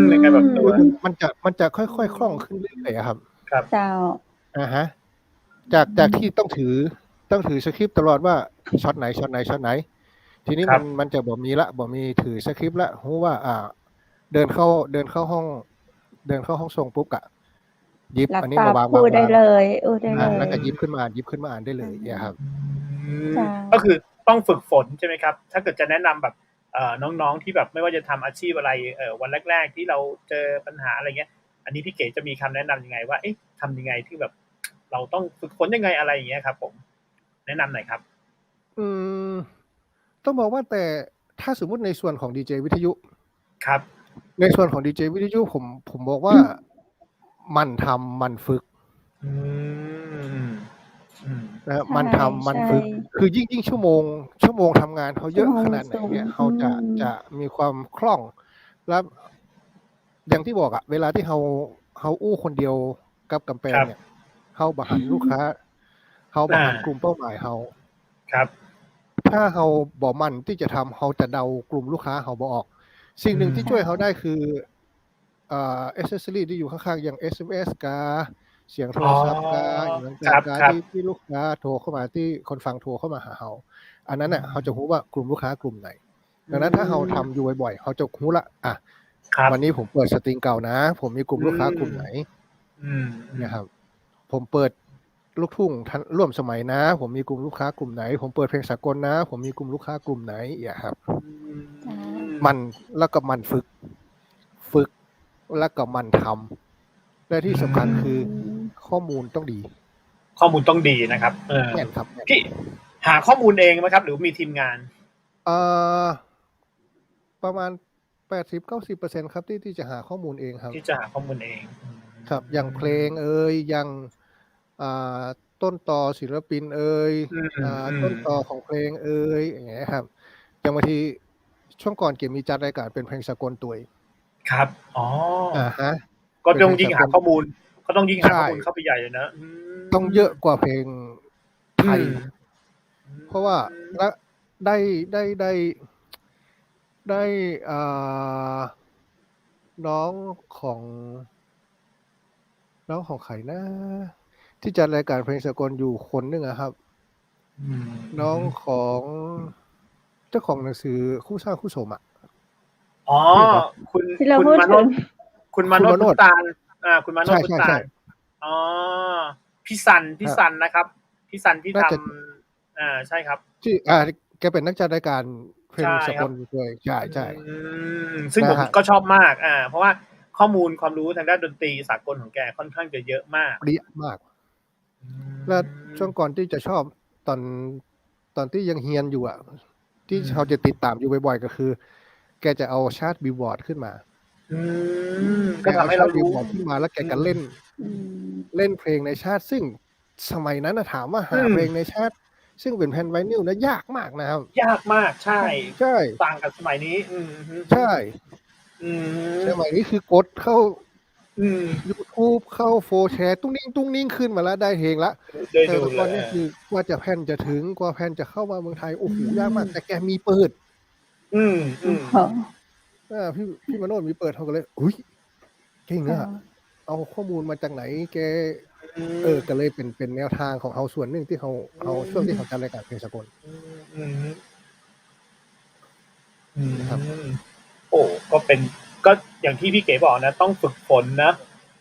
ในการแบบตัวมันจะค่อยๆคล่องขึ้นเรื่อยๆครับครับเจ้าฮะจากที่ต้องถือสคริปต์ตลอดว่าช็อตไหนทีนี้มันจะบ่มีถือสคริปต์ละรู้ว่าเดินเข้าห้องส่งปุ๊บกะหยิบอันนี้มาวางได้เลยแล้วก็หยิบขึ้นมาอ่านได้เลยเนี่ยครับก็คือต้องฝึกฝนใช่ไหมครับถ้าเกิดจะแนะนำแบบน้องๆที่แบบไม่ว่าจะทำอาชีพอะไรวันแรกๆที่เราเจอปัญหาอะไรเงี้ยอันนี้พี่เก๋จะมีคำแนะนำยังไงว่าทำยังไงที่แบบเราต้องฝึกฝนยังไงอะไรอย่างเงี้ยครับผมแนะนำหน่อยครับต้องบอกว่าแต่ถ้าสมมุติในส่วนของดีเจวิทยุครับในส่วนของดีเจวิทยุผมบอกว่ามันทำมันฝึกนะมันทำมันฝึกคือยิ่งชั่วโมงทำงานเขาเยอะขนาดไหนเนี่ยเขาจะมีความคล่องแล้วอย่างที่บอกเวลาที่เขาอู้คนเดียวกับกำแพงเนี่ยเขาบริหารลูกค้าเขาบริหารกลุ่มเป้าหมายเขาครับถ้าเขาบอกมันที่จะทำเขาจะเดากลุ่มลูกค้าเขาบอกออกสิ่งหนึ่งที่ช่วยเขาได้คือaccessory ที่อยู่ข้างๆอย่าง SMS กาเสียงโทรศัพท์กาอย่างการที่ลูกค้าโทรเข้ามาที่คนฟังโทรเข้ามาหาเขาอันนั้นน่ะเขาจะรู้ว่ากลุ่มลูกค้ากลุ่มไหนดังนั้นถ้าเขาทำอยู่บ่อยๆเขาจะรู้ละวันนี้ผมเปิดสตริงเก่านะผมมีกลุ่มลูกค้ากลุ่มไหนนะครับผมเปิดลูกทุ่งร่วมสมัยนะผมมีกลุ่มลูกค้ากลุ่มไหนผมเปิดเพลงสากลนะผมมีกลุ่มลูกค้ากลุ่มไหนครับมันแล้วก็มันฝึกแล้วก็มันทำและที่สำคัญคือข้อมูลต้องดีนะครับแม่นครับพี่หาข้อมูลเองไหมครับหรือมีทีมงานประมาณ 80-90% ครับที่จะหาข้อมูลเองครับที่จะหาข้อมูลเองครับอย่างเพลงอย่างต้นตอศิลปินต้นตอของเพลงอย่างเงี้ยครับอย่างบางทีช่วงก่อนเกี่ยวมีจัดรายการเป็นเพลงสากลตัวครับก็ต้องยิ่งหาข้อมูลเข้าไปใหญ่เลยนะต้องเยอะกว่าเพลงไทยเพราะว่าได้น้องของใครนะที่จัดรายการเพลงสากลอยู่คนนึงครับน้องของเจ้าของหนังสือคู่สร้างคู่สมคุณมโนพุตานคุณมโนพุตานพี่สันนะครับพี่สันที่ทำใช่ครับที่แกเป็นนักจัดรายการเพลงสากลด้วยใช่ซึ่งผมก็ชอบมากเพราะว่า ข้อมูลความรู้ทางด้านดนตรีสากลของแกค่อนข้างจะเยอะมาก เปรี้ยมาก แล้วช่วงก่อนที่จะชอบตอนที่ยังเฮียนอยู่อ่ะ ที่เขาจะติดตามอยู่บ่อยๆก็คือ แกจะเอาชาร์ตบิลบอร์ดขึ้นมา ก็ทำให้เรารู้ แกอชร์ตบิลบอร์ดขึ้นมาแล้วแกก็เล่นเพลงในชาร์ตซึ่งสมัยนั้นนะถามว่าหาเพลงในชาร์ตซึ่งเป็นแผ่นไวนิลนะยากมากนะครับ ยากมากใช่ ใช่ ต่างกับสมัยนี้ใช่สมัยนี้คือกดเข้าYouTube เข้าโฟร์แชร์ตุ้งนิ่งขึ้นมาแล้วได้เพลงละแต่ตอนนี้คือกว่าจะแผ่นจะถึงกว่าแผ่นจะเข้ามาเมืองไทยโอ้โหยากมากแต่แกมีเปิดพี่มโนดมีเปิดเขาก็เลยอุ้ยเก่งอะเอาข้อมูลมาจากไหนแกก็เลยเป็นแนวทางของเขาส่วนหนึ่งที่เขาช่วงที่เขาจัดรายการเพลงสากลนะครับโอ้ก็อย่างที่พี่เก๋บอกนะต้องฝึกฝนนะ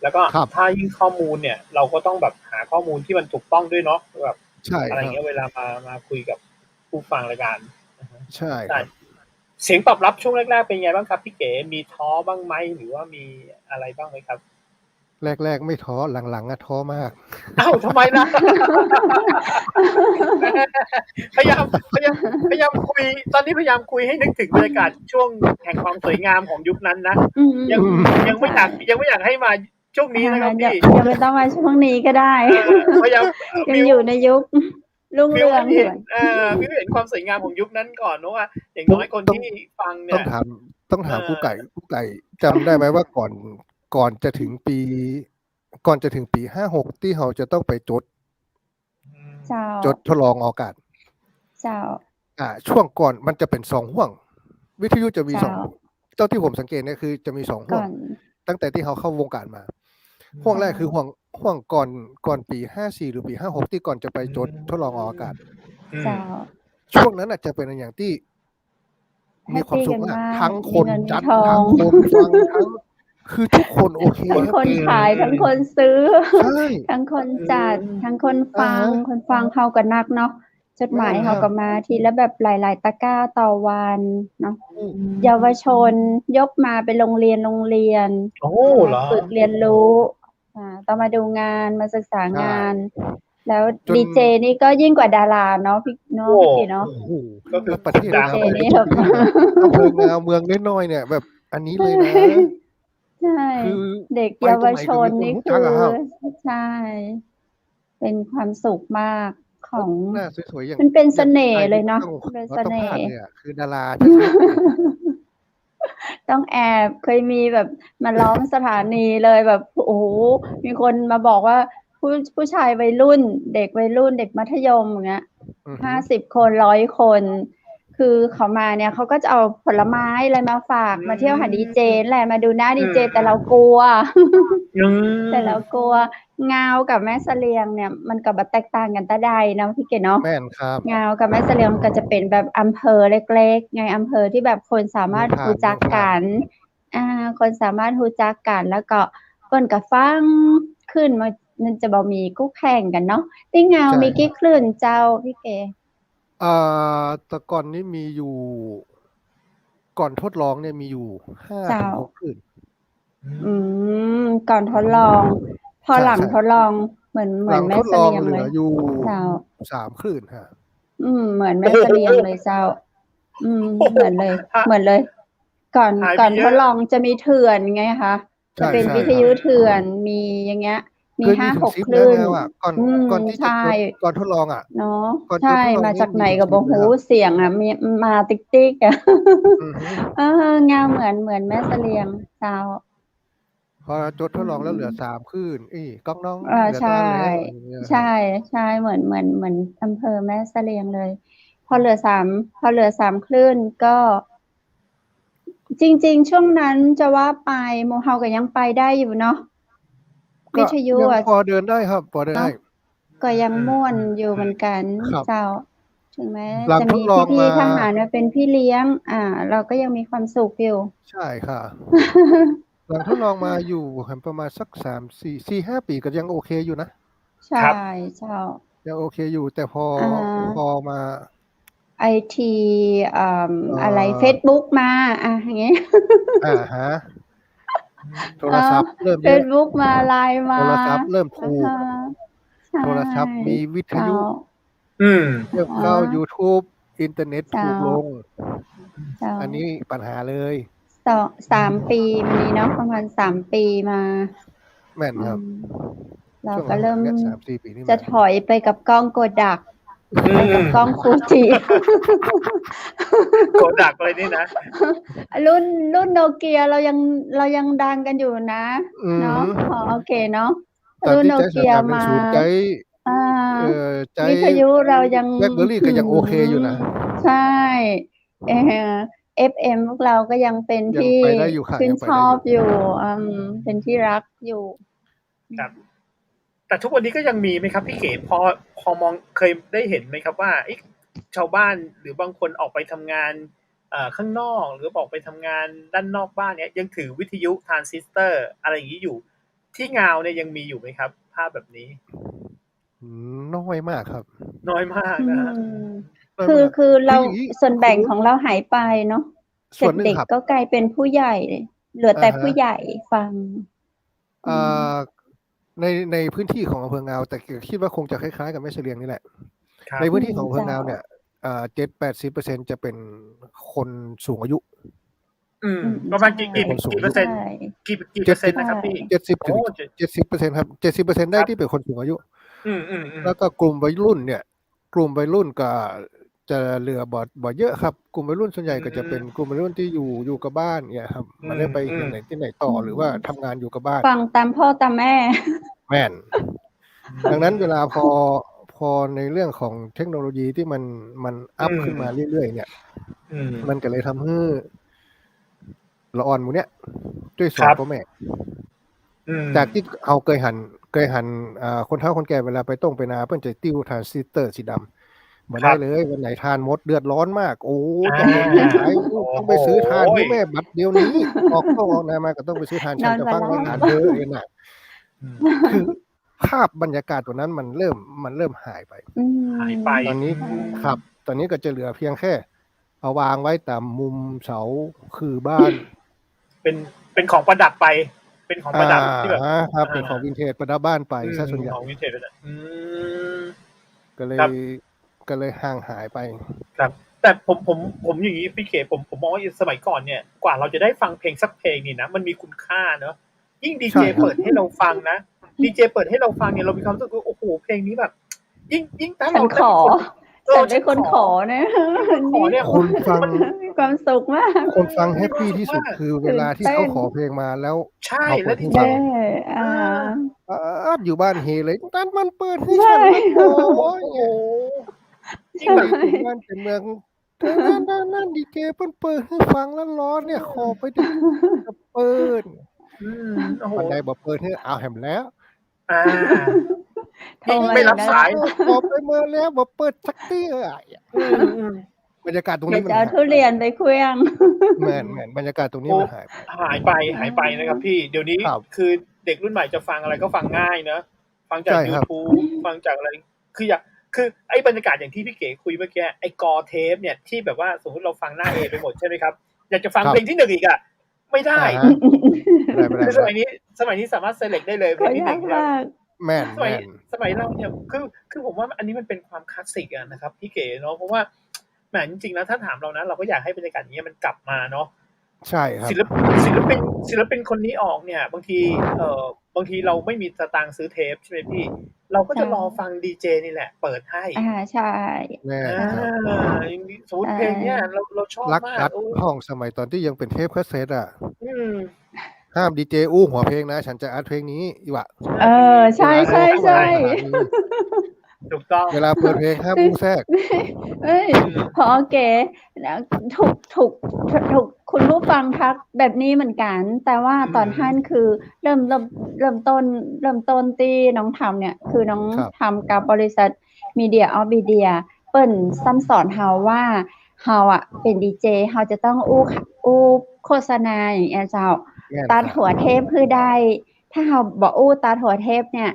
แล้วก็ถ้ายิ่งข้อมูลเนี่ยเราก็ต้องแบบหาข้อมูลที่มันถูกต้องด้วยเนาะแบบอะไรเงี้ยเวลามาคุยกับผู้ฟังรายการใช่เสียงตอบรับช่วงแรกๆเป็นไงบ้างครับพี่เก๋มีท้อบ้างไหมหรือว่ามีอะไรบ้างไหมครับแรกๆไม่ท้อหลังๆท้อมากอ้าวทำไมล่ะพยายามคุยตอนนี้พยายามคุยให้นึกถึงบรรยากาศช่วงแห่งความสวยงามของยุคนั้นนะยังไม่อยากให้มาช่วงนี้นะครับพี่ยังไม่ต้องมาช่วงนี้ก็ได้พยายามยังอยู่ในยุครุ่งเรืองพี่เห็นความสวยงามของยุคนั้นก่อนนะว่าอย่างน้อยคนที่ฟังเนี่ยต้องถามกู้ไก่จำได้ไหมว่าก่อนจะถึงปี56ที่เขาจะต้องไปจดทดลองอากาศช่วงก่อนมันจะเป็น2ห่วงวิทยุจะมี2เจ้าที่ผมสังเกตเนี่ยคือจะมี2ห่วงตั้งแต่ที่เขาเข้าวงการมาห่วงแรกคือห่วงก่อนปี54หรือปี56ที่ก่อนจะไปจดทดลองอากาศช่วงนั้นอาจจะเป็นอย่างที่มีความสุขมากทั้งคนจัดทั้งคนฟังทั้งคือทุกคนโอเคทั้งคนขายทั้งคนซื้อทั้งคนจัดทั้งคนฟังเขาก็นักเนาะจดหมายเขาก็มาทีละแบบหลายๆตะกร้าต่อวันเนาะเยาวชนยกมาเป็นโรงเรียนฝึกเรียนรู้ต้องมาดูงานมาศึกษางานแล้วดีเจนี่ก็ยิ่งกว่าดาราเนาะพี่เนาะก็คือประเทศเรานี่แบบอำเภองาวเมืองน้อยๆเนี่ยแบบอันนี้เลยนะใช่เด็กเยาวชนนี่คือใช่เป็นความสุขมากของมันเป็นเสน่ห์เลยเนาะเป็นเสน่ห์คือดาราต้องแอบเคยมีแบบมาล้อมสถานีเลยแบบโอ้โหมีคนมาบอกว่าผู้ชายวัยรุ่นเด็กวัยรุ่นเด็กมัธยมอย่างเงี้ย50 คน100 คนคือเขามาเนี่ยเขาก็จะเอาผลไม้อะไรมาฝากมาเที่ยวหาดีเจแหละมาดูหน้าดีเจแต่เรากลัวเงากับแม่เสลียงเนี่ยมันก็แตกต่างกันตาใดนะพี่เก๋เนาะแม่นครับเงากับแม่เสลียงก็จะเป็นแบบอำเภอเล็กๆไงอำเภอที่แบบคนสามารถรู้จักกันคนสามารถรู้จักกันแล้วก็คนก็ฟังขึ้นมันจะบ่มีกู้แข่งกันเนาะที่เงามีกี่คลื่นเจ้าพี่เก๋แต่ก่อนนี้มีอยู่ก่อนทดลองเนี่ยมีอยู่5-6คลื่นก่อนทดลองพอหลังทดลองเหมือนแม่เสลียงเลยอยู่3คลื่นฮะเหมือนแม่เสลียงเลยเจ้าเหมือนเลยก่อนทดลองจะมีเถื่อนไงคะจะเป็นวิทยุเถื่อนมีอย่างเงี้ยมี5-6 คลื่นก่อนที่จะก่อนทดลองอ่ะเนาะใช่มาจากไหนก็บ่ฮู้เสียงอ่ะมีมาติ๊กๆอ่ะเงาเหมือนแม่เสลียงเจ้าพอจดทดลองแล้วเหลือ3คลื่นก๊อกน้องใช่เหมือนอำเภอแม่เสลียงเลยพอเหลือ3คลื่นก็จริงๆช่วงนั้นจะว่าไปโมเฮาก็ยังไปได้อยู่เนาะวิทยุพอเดินได้ครับพอเดินได้ก็ยังม่วนอยู่เหมือนกันเจ้าถึงแม้จะมีพี่ทหารมาเป็นพี่เลี้ยงเราก็ยังมีความสุขอยู่ใช่ค่ะหลังทดลองมาอยู่ประมาณสัก3-4-5 ปีก็ยังโอเคอยู่นะใช่เจ้ายังโอเคอยู่แต่พอมาIT อะไร Facebook มาอย่างงี้ฮะ โทรศัพท์เริ่ม เฟ เยอะ ซบุ๊กมาไลน์มา โทรศัพท์เริ่มถูก ใช่ โทรศัพท์มีวิทยุ อืม เริ่มเข้า YouTube อินเทอร์เน็ต เจ้า ถูกลง เจ้า อันนี้ปัญหาเลย 3 ปีมานี้เนาะประมาณ3 ปีมา แม่นครับ เรา ช่วง ก็เริ่ม เนี่ย 3-4 ปีนี้ จะ มา ถอยไปกับกล้องโกดัก ไปกับกล้องฟูจิ โกดักอะไรนี่นะ รุ่นโนเกียเรายังดังกันอยู่นะ อืม เนาะโอเคเนาะ ตอน รุ่น ที่ โน ใจ เกียมา 310ใจ อ่า ใจ วิทยุเรายัง BlackBerry ก็ยังโอเคอยู่นะ ใช่ FM พวกเราก็ยังเป็น ยัง ที่ ไปได้อยู่ค่ะ ชื่น ยังไป ช ได้ อบ อยู่ อยู่เป็นที่รักอยู่ ครับ แต่ทุกวันนี้ก็ยังมีไหมครับพี่เก๋พอมองเคยได้เห็นไหมครับว่าชาวบ้านหรือบางคนออกไปทำงานข้างนอกหรือออกไปทำงานด้านนอกบ้านเนี่ยยังถือวิทยุทรานซิสเตอร์อะไรอย่างนี้อยู่ ที่งาวเนี่ยยังมีอยู่ไหมครับ ภาพแบบนี้ น้อยมากครับ น้อยมากนะฮะ น้อย คือ มาก คือเรา อย่างนี้ ส่วนแบ่งของเราหายไปเนาะ ส่วนหนึ่ง เด็ก ครับ ๆก็กลายเป็นผู้ใหญ่ เหลือแต่ อ่าฮะ ผู้ใหญ่ฟัง ในพื้นที่ของอำเภองาวแต่คิดว่าคงจะคล้ายๆกับแม่เสลียงนี่แหละ ครับ ในพื้นที่ของอำเภองาวเนี่ย7-80% จะเป็นคนสูงอายุ ประมาณกี่ ใช่ เปอร์เซ็นต์ ใช่ กี่เปอร์เซ็นต์นะครับพี่ 70 ถึง โอ้ 70%ครับ 70% ได้ ครับ ที่เป็นคนสูงอายุ อืม แล้วก็กลุ่มวัยรุ่นเนี่ย กลุ่มวัยรุ่นก็จะเหลือบ่เยอะครับ กลุ่มวัยรุ่นส่วนใหญ่ก็จะเป็นกลุ่มวัยรุ่นที่อยู่กับบ้านเนี่ยครับไมันได้ไปที่ไหนที่ไหนต่อหรือว่าทำงานอยู่กับบ้าน ฟังตามพ่อตามแม่ แม่น ดังนั้นเวลาพอในเรื่องของเทคโนโลยีที่มันอัพขึ้นมาเรื่อยๆเนี่ย มันก็เลยทำให้ละอ่อนหมู่เนี้ยด้วยส่วนพ่อแม่จากที่เขาเคยหันคนเฒ่าคนแก่เวลาไปต้งไปนาเพิ่นจะติ้วทรานซิสเตอร์สีดำบ่ได้เลยวันไหนทานหมดเดือดร้อนมากโอ้ต้องไปขายต้องไปซื้อทานที่แม่บัดเดียวนี้ออกต้องออกนามาก็ต้องไปซื้อทานฉันจะฟังรายการเธอเองน่ะคือภาพบรรยากาศตัวนั้นมันเริ่มหายไปตอนนี้ครับตอนนี้ก็จะเหลือเพียงแค่เอาวางไว้ตามมุมเสาคือบ้านเป็นของประดับไปเป็นของประดับที่แบบครับเป็นของวินเทจประดับบ้านไปซะส่วนใหญ่ของวินเทจก็เลยห่างหายไปครับแต่ผมอย่างนี้พี่เขผมมองว่าสมัยก่อนเนี่ยกว่าเราจะได้ฟังเพลงสักเพลงนี่นะมันมีคุณค่าเนอะยิ่งดีเจเปิดให้เราฟังนะดีเจเปิดให้เราฟังเนี่ยเรามีความรู้สึกว่าโอ้โหเพลงนี้แบบยิ่งถ้าเราฉันเป็นคนขอนะคนฟังมีความสุขมากคนฟังแฮปปี้ที่สุดคือเวลาที่เขาขอเพลงมาแล้วใช่แล้วที่ฟังอยู่บ้านเฮเลยนั่นมันเปิดให้ฉันโอ้ยยิ่งแบบบ้านเป็นเมืองนั่นดีเจเปิดให้ฟังแล้วร้อนเนี่ยขอไปดิเปิดวันใดบอกเปิดให้เอาแหมแล้วไม่รับสายบอกไปเมื่อแล้วบอกเปิดสักทีบรรยากาศตรงนี้มันจะเอาทุเรียนไปเคลื่องแม่นบรรยากาศตรงนี้มันหายไปนะครับพี่เดี๋ยวนี้คือเด็กรุ่นใหม่จะฟังอะไรก็ฟังง่ายเนอะฟังจาก YouTube ฟังจากอะไรคือไอ้บรรยากาศอย่างที่พี่เก๋คุยเมื่อกี้ไอ้กอเทปเนี่ยที่แบบว่าสมมติเราฟังหน้า A ไปหมดใช่ไหมครับอยากจะฟังเพลงที่1อีกอ่ะไม่ได้คือสมัยนี้สามารถ select ได้เลยเพลงที่1แล้วแม่นสมัยเราเนี่ยคือผมว่าอันนี้มันเป็นความคลาสสิกอะนะครับพี่เก๋เนาะเพราะว่าแหมจริงๆแล้วถ้าถามเรานะเราก็อยากให้บรรยากาศนี้มันกลับมาเนาะใช่ครับศิลปินคนนี้ออกเนี่ยบางทีเราไม่มีสตางค์ซื้อเทปใช่ไหมพี่เราก็จะรอฟังดีเจนี่แหละเปิดให้ใช่สมมติเพลงเนี้ยเราชอบมากรักห้องสมัยตอนที่ยังเป็นเทปคาสเซ็ตอ่ะห้ามดีเจอู้หัวเพลงนะฉันจะอัดเพลงนี้อีวะใช่ถูกต้องเวลาเปิดเพลงห้ามอู้แทรกพอเก๋ถูกคุณผู้ฟังทักแบบนี้เหมือนกันแต่ว่าตอนท่านคือเริ่มต้นที่น้องทำเนี่ยคือน้องทำกับบริษัท Media of Media เปิ้นซ้ำสอนเฮาว่าเฮาอ่ะเป็นดีเจเฮาจะต้องอู้โฆษณาอย่างเงี้ยเจ้าตัดหัวเทปคือได้ถ้าเฮาบ่อู้ตัดหัวเทปเนี่ย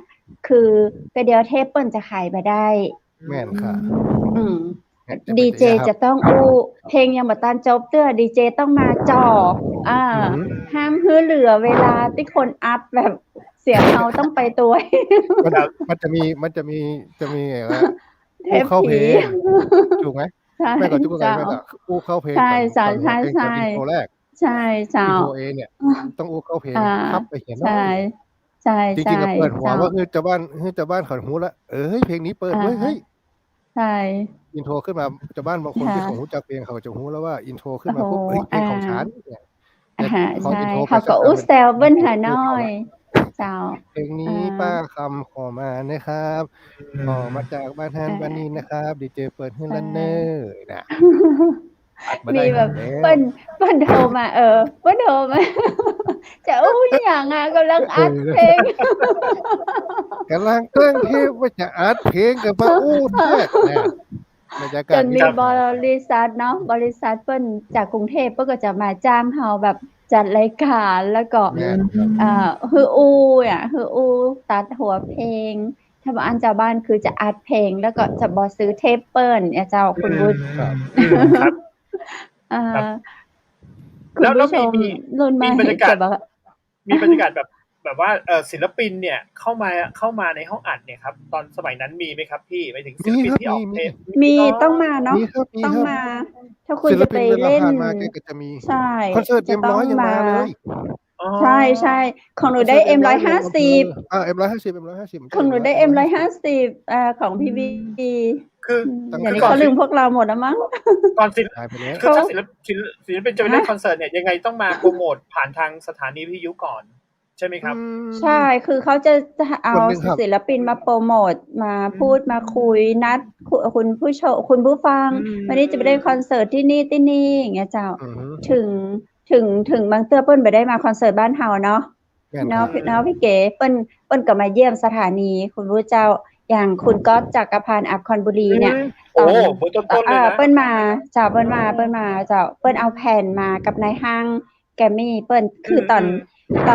คือกระเดียวเทปเปิ้นจะขายบ่ได้แม่นค่ะดีเจจะต้องอู้เพลงยังบ่ตันจบเตื้อดีเจต้องมาจ่อ อ่า อือหือ ห้ามให้เหลือเวลาที่คนอัดแบบเสียงเฮาต้องไปตัว มันจะมีไงวะ เท อู้ ป เข้าเพ ผี ลง ถูกไหม ใช่ แม่ก็ทุกไง เจ้า แม่ก็อู้เข้าเพลง ใช่ ก่อน ใช่ หัวเพลง ใช่ ก่อนอินโทรแรก ใช่เจ้า อินโทร A เนี่ย ต้องอู้เข้าเพลง อ่า ทับไปเหีย ใช่ น้อย ใช่ จ ใช่ ริง ๆ อะเปิดหัว เจ้า ว่าเจ้าบ้านเขาฮู้แล้ว เฮ้ย เพลงนี้เปิดเว้ย เฮ้ย ใช่ อินโทรขึ้นมา เจ้าบ้านบางคน ค่ะ ที่เขารู้จักเพลงเขาจะฮู้แล้วว่าอินโทรขึ้น โอ้ มา โฮ ปุ๊บ เฮ้ย เพลงของ อา ฉันเนี่ย แต่ พอ ใช่ อินโทรไป เขา สั ก็ กพัก อู้ หนึ่ง แซวเบิ้นหา อู้ น้อ เข้าย แล้ว เจ้า เพลงนี้ป้าคำขอมานะครับ ขอมาจากบ้านฮั่นบ้านนี้นะครับ ดีเจเปิดให้ ใช่ ลั่นเด้อน่ะ อัดมา มี ได้ แบบ แล้ เปิ้ ว นโทรมา เปิ้นโทรมา จะอู้อิหยังอะกำลังอัดเพลง กำลังตั้งเทปว่าจะอัดเพลงกับมาอู้แท้น่ะบรรยา จ กาศ น มี มี ปัญ บ หา ริษัทเนาะ บริษัทเปิ้นจากกรุงเทพเปิ้นก็จะมาจ้างเฮาแบบจัดรายการแล้วก็ แม่นครับ ฮืออู้ตัดหัวเพลง ถ้าบ่อันเจ้าบ้านคือจะอัดเพลง แล้วก็จะบ่ซื้อเทปเปิ้นเนี่ยเจ้าคุณวุฒิ ครับ ครับ อ่า ครับ คุณ แล้ว ผู้ชม รุ่นใหม่ มีบรรยากาศ จะบอก มีบรรยากาศแบบว่าศิลปินเนี่ยเข้ามาในห้องอัดเนี่ยครับ ตอนสมัยนั้นมีไหมครับพี่หมายถึงศิลปินที่ออกเทป มี อ๋อ ต้องมาเนาะ มีครับ มี ต้อง ครับ มา ถ้าคุณ ศิล จะ ปิ ไป นเวลา เล่น ผ่านมาแกก็จะมี ใช่ คอนเสิร์ต จะต้อง M100 ยังมาเลย อ๋อ ใช่ ๆ ของหนูได้ คอนเสิร์ต M100 M150 M150 ของหนูได้ M150 ของพี่บี คือ เดี๋ยวนี้เขาลืมพวกเราหมดแล้วมั้ง ก่อนศิล หายไปแล้ว คือถ้าศิลปินจะไปเล่นคอนเสิร์ตเนี่ยยังไงต้องมาโปรโมทผ่านทางสถานีวิทยุก่อน ใช่ไหมครับ ใช่ คือเขาจะเอา คนหนึ่งครับ ศิลปินมาโปรโมท มาพูดมาคุย นัดคุณผู้ฟัง วันนี้จะไปเล่นคอนเสิร์ตที่นี่อย่างเงี้ยเจ้า อือฮึ ถึงบางเตื้อเปิ้นบ่ได้มาคอนเสิร์ตบ้านเฮาเนาะ แม่นค เนาะ รับ พี่เก๋เปิ้นก็มาเยี่ยมสถานี คุณผู้เจ้า อย่างคุณก๊อตจักรพันธ์อัคคอนบุรีเนี่ย โอ้เบอร์ต้นๆเลยนะ เปิ้นมาเจ้า เปิ้นเอาแผ่นมากับนายห้างแกรมมี่เปิ้นคือตอ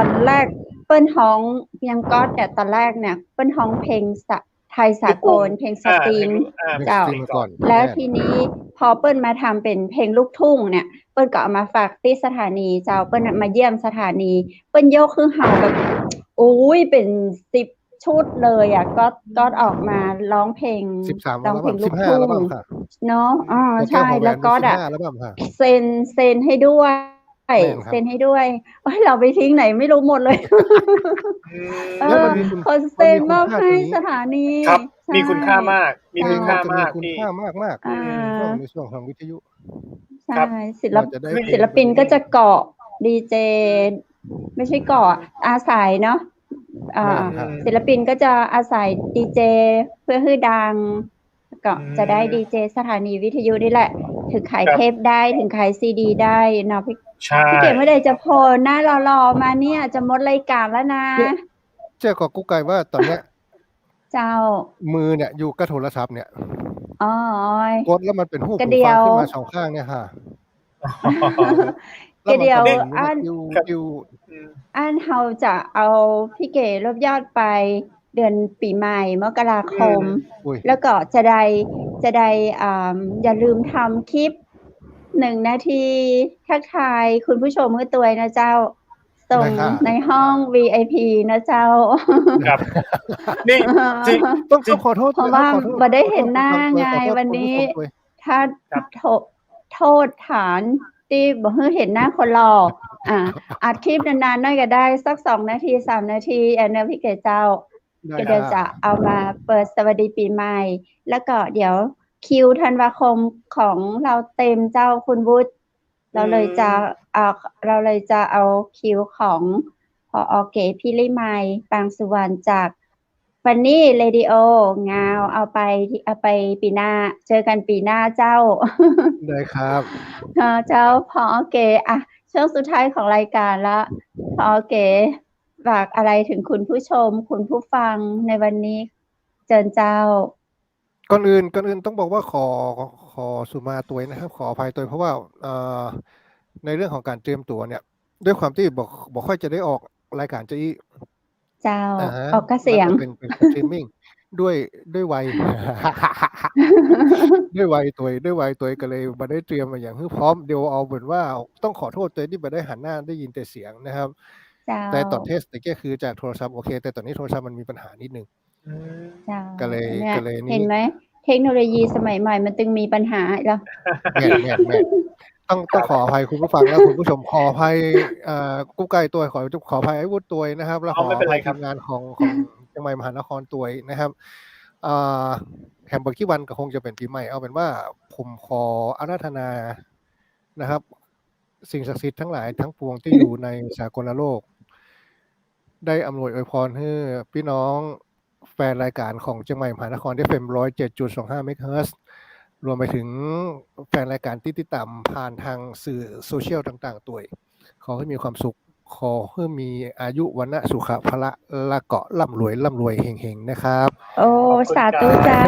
นแรกเปิ้นฮ้องยังก๊อตเนี่ยตอนแรกเนี่ยเปิ้นฮ้องเพลงไทยสากลเพลงสตริง เจ้า เพลงสตริงก่อน แล้ว ม่น ทีนี้พอเปิ้นมาทำเป็นเพลงลูกทุ่งเนี่ย เปิ้นก็เอามาฝากที่สถานีเจ้า เปิ้นน่ะมาเยี่ยมสถานี เปิ้นยกคือเฮาแบบ โอ้ยเป็น10ชุดเลยอะก็ออกมาร้องเพลง 13 ร้ อั อง ล เพล บั้ ง ม ลูก 15 ทุ่ อั ง ลบั้มค่ะ เนาะใช่ แก้วของ แล้ว ห ก็ นมี อะ 15 อัลบั้มค่ะ เซ็นให้ด้วย แม่นครับ เซ็นให้ด้วยโอ๊ยเราไปทิ้งไหนไม่รู้หมดเลย แล้วมันมีคุณ คนเซ็นมอบ มันมีคุณค่า ให้ ตรงนี้ สถานี ครับ ใช่ มีคุณค่ามาก มี เพล คุ ง ณ มั ค่าน จะมี มาก คุณ พี่ ค่ามาก อ่า ในส่วนของวิทยุ ใช่ ครับ เราจะได้ ศิลปินก็จะเกาะดีเจไม่ใช่เกาะอาศัยเนาะ แม่นครับ ศิลปินก็จะอาศัยดีเจเพื่อให้ดังก็จะได้ดีเจสถานีวิทยุนี่แหละ ถึงขาย ครับ เทปได้ถึงขายซีดีได้เนาะพี่ ใช่ เก๋เมื่อใดจะโผล่หน้ารอมาเนี่ยจะหมดรายการแล้วนะ เจ้าก็กุ๊กไก่ว่าตอนเนี้ย เจ้า มือเนี่ยอยู่กับโทรศัพท์เนี่ย อ๋อก ดแล้วมันเป็นหู กระ หู เดี ฟั ย ง ว ขึ้นมา2ข้างเนี่ยค่ะ กระเดียว แล้วมันก็ อัน กิ้ว อันเฮาจะเอาพี่เก๋รวบยอดไปเดือนปีใหม่มกราคม อุ้ย แล้วก็จะได้อย่าลืมทำคลิป1 นาทีทักทายคุณผู้ชมเมื่อตัวนะเจ้า ส่ง ได้ค่ะ ในห้อง VIP นะเจ้า ครับ นี่จริง ต้องขอโทษ เพราะว่า ขอโทษ บ่ได้เห็นหน้า ขอโทษ ไง ขอโทษ วันนี้ คุณผู้ชมด้วย ถ้า ครับ โทษฐานที่บ่ให้เห็นหน้าคนหล่ออัดคลิปนานๆหน่อยก็ได้สัก2 นาที 3 นาทีอันนี้พี่เก๋เจ้า ก็เดี๋ยวจะเอามาเปิดสวัสดีปีใหม่ แล้วก็เดี๋ยวคิวธันวาคมของเราเต็มเจ้าคุณวุฒิเราเลยจะเอาคิวของพอเก๋พิริไมยปางสุวรรณจากฟันนี่เรดิโองาวเอาไปปีหน้า เจอกันปีหน้าเจ้า ได้ครับ เจ้าพอเก๋ช่วงสุดท้ายของรายการละพอเก๋ฝากอะไรถึงคุณผู้ชม คุณผู้ฟังในวันนี้เจิญเจ้า ก่อนอื่นต้องบอกว่าขอสุมาตัวนะครับ ขออภัยตัวเพราะว่าในเรื่องของการเตรียมตัวเนี่ย ด้วยความที่บอกค่อยจะได้ออกรายการจะอี เจ้า ฮะ ออกกระเสียง มันก็เป็นสตรีมมิ่ง ด้วยด้วยวัย ด้วยวัยตัวก็เลยบ่ได้เตรียมมาอย่างฮึพร้อมเดี๋ยวเอาเป็นว่าต้องขอโทษตัวที่บ่ได้หันหน้าได้ยินแต่เสียงนะครับ เจ้า แต่ตอนเทสตะกี้คือจากโทรศัพท์โอเค แต่ตอนนี้โทรศัพท์มันมีปัญหานิดนึง อืม เจ้า ก็เลย เนี่ย ก็เลย เห็ นี่ นไหมเทคโนโลยีสมัยใหม่มันจึงมีปัญหาอีกแล้ว แม่นต้องขออภัยคุณผู้ฟังและคุณผู้ชมขออภัยกุ๊กไก่ตัวขออภัยไอ้วุฒิตัวนะครับ แล้วขอ ไม่ อ เป็นไร ภัย ครั ที บ มงานของเชียงใหม่มหานครตัวนะครับแฮมเบอร์กี้วันก็คงจะเป็นปีใหม่เอาเป็นว่าผมขออาราธนานะครับ สิ่งศักดิ์สิทธิ์ทั้งหลายทั้งปวงที่อยู่ในสากลโลก ได้อำนวยอวยพรให้พี่น้องแฟนรายการของเชียงใหม่มหานครได้เฟม107.25เมกะเฮิรตซ์รวมไปถึงแฟนรายการที่ติดตามผ่านทางสื่อโซเชียลต่างๆตัวขอให้มีความสุขขอให้มีอายุวันนะสุขภละและเกาะร่ำรวยเฮงๆนะครับ โอ้ ขอบคุณ สา ค ธุ รับ เจ้า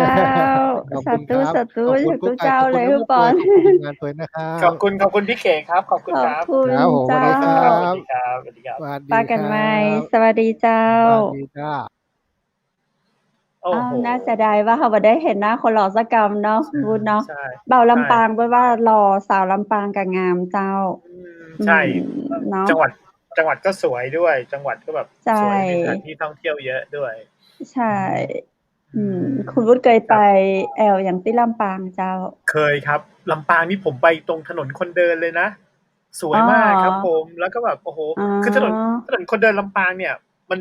ขอบ สา คุณค ธุ รับ สาธุ ขอบคุณ สา กุ๊ ธุ กไก่ เจ้า ขอบ เล คุณ ย น้ พี่ อง ปอน ขอบคุณทีมงานตัวนะครั ขอบบ คุณพี่เก๋ครับขอบคุณ ขอ ค บ รับ คุณ ครับผมสวั เจ้า สดีครั สวัส บ ดีครับสวัสดีครับ สวัสดี ปา ค กัน รั ใหม่ บ สวัสดีเจ้า สวัสดีจ้า โอ้ อ้าว โห น่าเสียดายว่าเขาบ่ได้เห็นหน้าคนหล่อสักกำเนาะคุณวุฒิเนาะ ใช่ เบา ใช่ ลำปางเปิ้นว่าหล่อสาวลำปางก็งามเจ้า ใช่ เนาะ จังหวัดก็สวยด้วย จังหวัดก็แบบ ใช่ สวยมีสถานที่ท่องเที่ยวเยอะด้วย ใช่ คุณวุฒิเคยไปแอวอย่างที่ลำปางเจ้า เคยครับลำปางนี่ผมไปตรงถนนคนเดินเลยนะ สวยมากครับผมแล้วก็แบบโอ้โห อ๋อ คือถนนคนเดินลำปางเนี่ย มั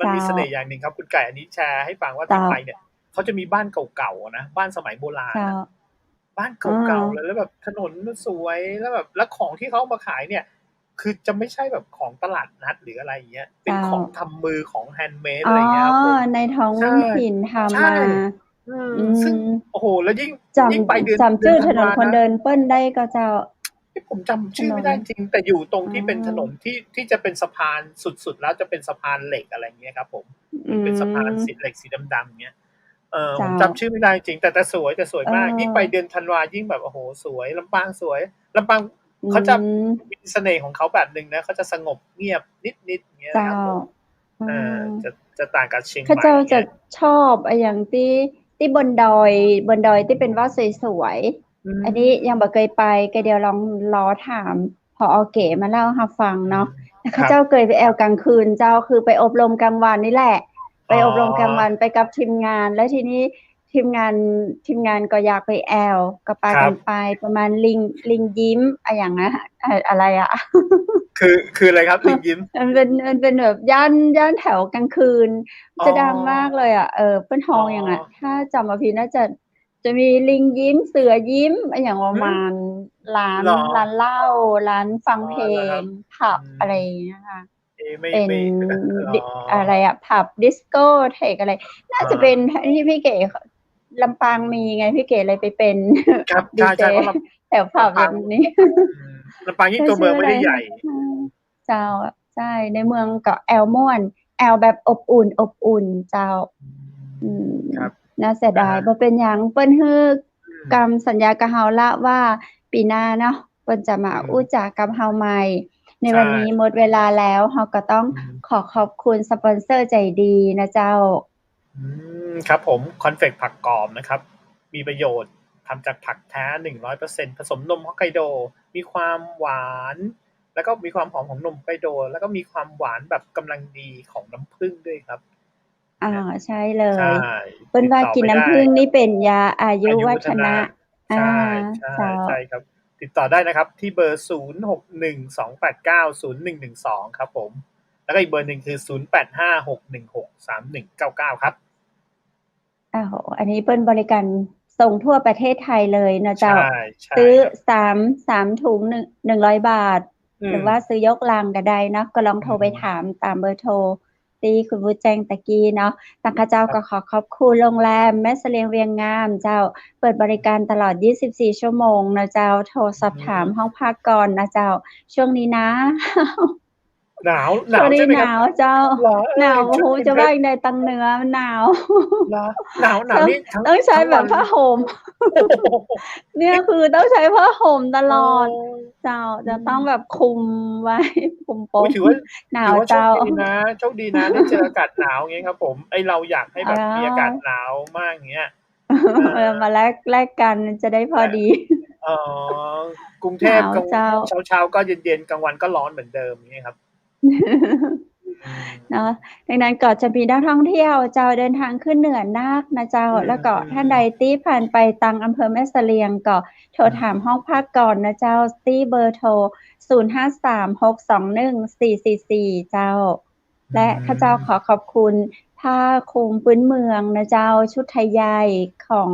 นมี เจ้า เสน่ห์อย่างหนึ่งครับคุณไก่อันนี้แชร์ให้ฟังว่า เจ้า ที่ไปเนี่ยเขาจะมีบ้านเก่าๆนะบ้านสมัยโบราณ เจ้า นะบ้านเก่าๆเลยแล้วแบบถนนมันสวยแล้วแบบแล้วของที่เขาเอามาขายเนี่ย คือจะไม่ใช่แบบของตลาดนัดหรืออะไรอย่างเงี้ยเป็นของทำมือของแฮนด์เมดอะไรอย่างเงี้ยครับผม ในท้องรุ่นถิ่นทำ ใช่ มา ซึ่งโอ้โหแล้วยิ่งไปเดือน จำชื่อถนน ธัวา คนเดินเปิ้นได้ก็เจ้า ผมจำชื่อไม่ได้จริงแต่อยู่ตรงที่เป็นถนนที่จะเป็นสะพานสุดๆแล้วจะเป็นสะพานเหล็กอะไรเงี้ยครับผมเป็นสะพานสีเหล็กสีดำๆเงี้ยผมจำชื่อไม่ได้จริงแต่สวยมากยิ่งไปเดือนธันวายิ่งแบบโอ้โหสวยลำปางสวยลำปางเขาจะมีเสน่ห์ของเขาแบบนึงนะเขาจะสงบเงียบนิดๆเงี้ยครับผมจะต่างกับเชียงใหม่ เขาจะชอบอย่างที่บนดอยที่เป็นว่าสวยๆอันนี้ยังบ่เคยไปก็เดี๋ยวลองรอถามพอเก๋มาเล่าให้ฟังเนาะเขาเจ้าเคยไปแอวกลางคืนเจ้าคือไปอบรมกลางวันนี่แหละไปอบรมกลางวันไปกับทีมงานแล้วทีนี้ทีมงานก็อยากไปแอวก็ไปกันไปประมาณลิงยิ้มอย่างนะอะไรอ่ะ คืออะไรครับลิงยิ้มมันเป็นแบบย่านแถวกลางคืนจะดังมากเลยอ่ะเปิ้นฮ้องอย่างน่ะถ้าจำมาพี่น่าจะมีลิงยิ้มเสือยิ้มอย่างประมาณร้านเหล้าร้านฟังเพลงผับอะไรอย่างเงี้ยค่ะเป็นอะไรอ่ะผับดิสโก้เทคอะไรน่าจะเป็นที่พี่เก๋ลำปางมีไงพี่เก๋เลยไปเป็นดีเจแถวผับแบบนี้ลำปางยิ่งตัวเมืองไม่ได้ใหญ่เจ้าใช่ในเมืองก็แอลม่วนแอลแบบอบอุ่นเจ้าน่าเสียดายบ่เป็นหยังเปิ้นฮื้อกำสัญญากับเฮาละว่าปีหน้าเนาะเปิ้นจะมาอู้จากับเฮาใหม่ในวันนี้หมดเวลาแล้วเฮาก็ต้องขอบคุณสปอนเซอร์ใจดีนะเจ้าครับผมคอนเฟกผักกรอบนะครับมีประโยชน์ทำจากผักแท้ 100% ผสมนมฮอกไกโดมีความหวานแล้วก็มีความหอมของนมฮอกไกโดแล้วก็มีความหวานแบบกำลังดีของน้ำผึ้งด้วยครับใช่เลยเปิ้นว่ากินน้ำผึ้งนี่เป็นยาอายุวัฒนะใช่ครับติดต่อได้นะครับที่เบอร์0612890112ครับผมแล้วก็อีกเบอร์นึงคือ0856163199ครับอันนี้เปิ้นบริการส่งทั่วประเทศไทยเลยนะเจ้าซื้อ3ถุง100 บาทหรือว่าซื้อยกลังก็ได้เนาะก็ลองโทรไปถามตามเบอร์โทรที่คุณวุฒิแจ้งตะกี้เนาะทางข้าเจ้าก็ขอบคุณโรงแรมแม่เสลียงเวียงงามเจ้าเปิดบริการตลอด24ชั่วโมงนะเจ้าโทรสอบถามห้องพักก่อนนะเจ้าช่วงนี้นะ หนาว ช่วงนี้ ใช่ไหม ห ครับ นาวเจ้า เหรอ หนาว ช่ โอ้ ว โฮ ง จะว่ายังไงตังเหนือมันหนาว เหรอ หนาว ต้อง นี่ทั้ง ต้องใช้ ทั้ง แบ วั บ น ผ้าห่ม เนี่ เยอ๊ะ คือต้องใช้ผ้าห่มต เอ ลอด อ เจ้า อื จะต้องม แบบคลุมไว้ คลุมป อุ๊ย ม ถือว่า หนา ถือ วว่าโชเจ้า คดีนะ โชคดีนะ ได้เจออากาศหนาว อย่างงี้ครับผม ไอ้เราอยากให้อ๋แบบมีอากาศอ หนาวมาก อย่างเงี้ย เออ มาแลกกันจะได้พอดี อ๋อ กรุงเทพหนาว กลาง เจ้า เช้า ๆ ก็เย็น ๆ กลางวันก็ร้อนเหมือนเดิม อย่างงี้ครับ อืเนาะ ม ดังนั้นก็จะมีนักท่องเที่ยวเจ้าเดินทางขึ้นเหนือนักนะเจ้า อืม แล้วก็ท่านใดที่ผ่านไปตังอำเภอแม่เสลียง ก็โทรถามห้องพักก่อนนะเจ้า ที่เบอร์โทร 053-621-444 เจ้า และข้าเจ้าขอขอบคุณผ้าคลุมพื้นเมืองนะเจ้า ชุดไทยใหญ่ของ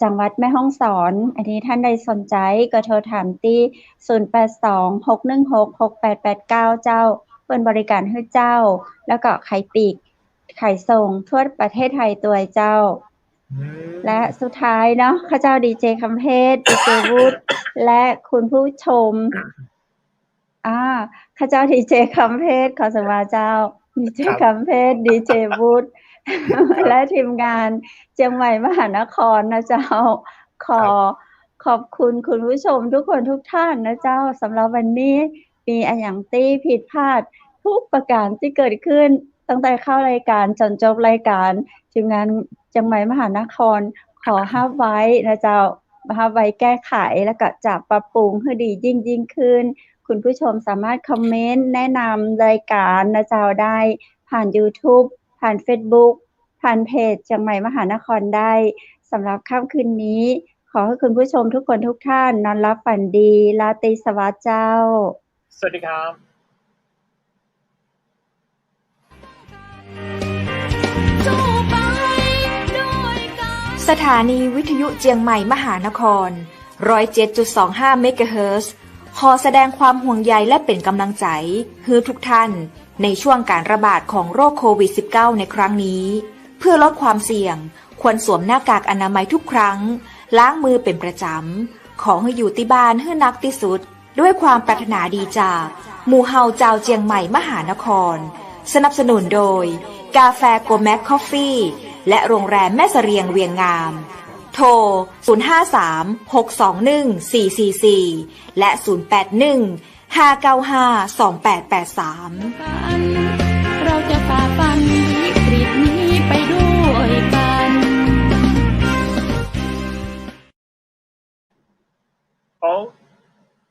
จังหวัดแม่ฮ่องสอน อันนี้ท่านใดสนใจก็โทรถามที่ 082-616-6889 เจ้า เปิดบริการให้เจ้า แล้วก็ขายปลีก ขายส่งทั่วประเทศไทยตัวยเจ้า อื และ ม สุดท้ายเนาะ ข้าเจ้าดีเจคำเพชร ดีเจวุฒิ และคุณผู้ชม ข้าเจ้าดีเจคำเพชร ขอสมาเจ้า ดีเจ ครับ คำเพชร ดีเจวุฒิ ครับ และทีมงานเชียงใหม่มหานครนะเจ้า ข ค อ รับ ขอบคุณคุณผู้ชมทุกคนทุกท่านนะเจ้า สำหรับวันนี้มีอะหยังที่ผิดพลาดทุกประการที่เกิดขึ้น ตั้งแต่เข้ารายการจนจบรายการ ทีมงานเชียงใหม่มหานครขอรับไว้นะเจ้า รับไว้แก้ไข แล้วก็จะปรับปรุงให้ดียิ่งขึ้น คุณผู้ชมสามารถคอมเมนต์แนะนำรายการนะเจ้าได้ผ่านยูทูบ ผ่านเฟซบุ๊ก ผ่านเพจเชียงใหม่มหานครได้ สำหรับค่ำคืนนี้ ขอให้คุณผู้ชมทุกคนทุกท่านนอนหลับฝันดี ราตรีสวัสดิ์เจ้า สวัสดีครับ สถานีวิทยุเจียงใหม่มหานคร 107.25 เมกะเฮิรตซ์ ขอแสดงความห่วงใยและเป็นกำลังใจให้ทุกท่านในช่วงการระบาดของโรคโควิด -19 ในครั้งนี้ เพื่อลดความเสี่ยง ควรสวมหน้ากากอนามัยทุกครั้ง ล้างมือเป็นประจำ ขอให้อยู่ที่บ้านให้นักที่สุด ด้วยความปรารถนาดีจากหมู่เฮาเจ้าเจียงใหม่มหานคร สนับสนุนโดย กาแฟโกแมคคอฟฟี่ และโรงแรมแม่เสรียงเวียงงาม โทร 053-621-444 และ 081-595-2883 เราจะฝ่าฟัน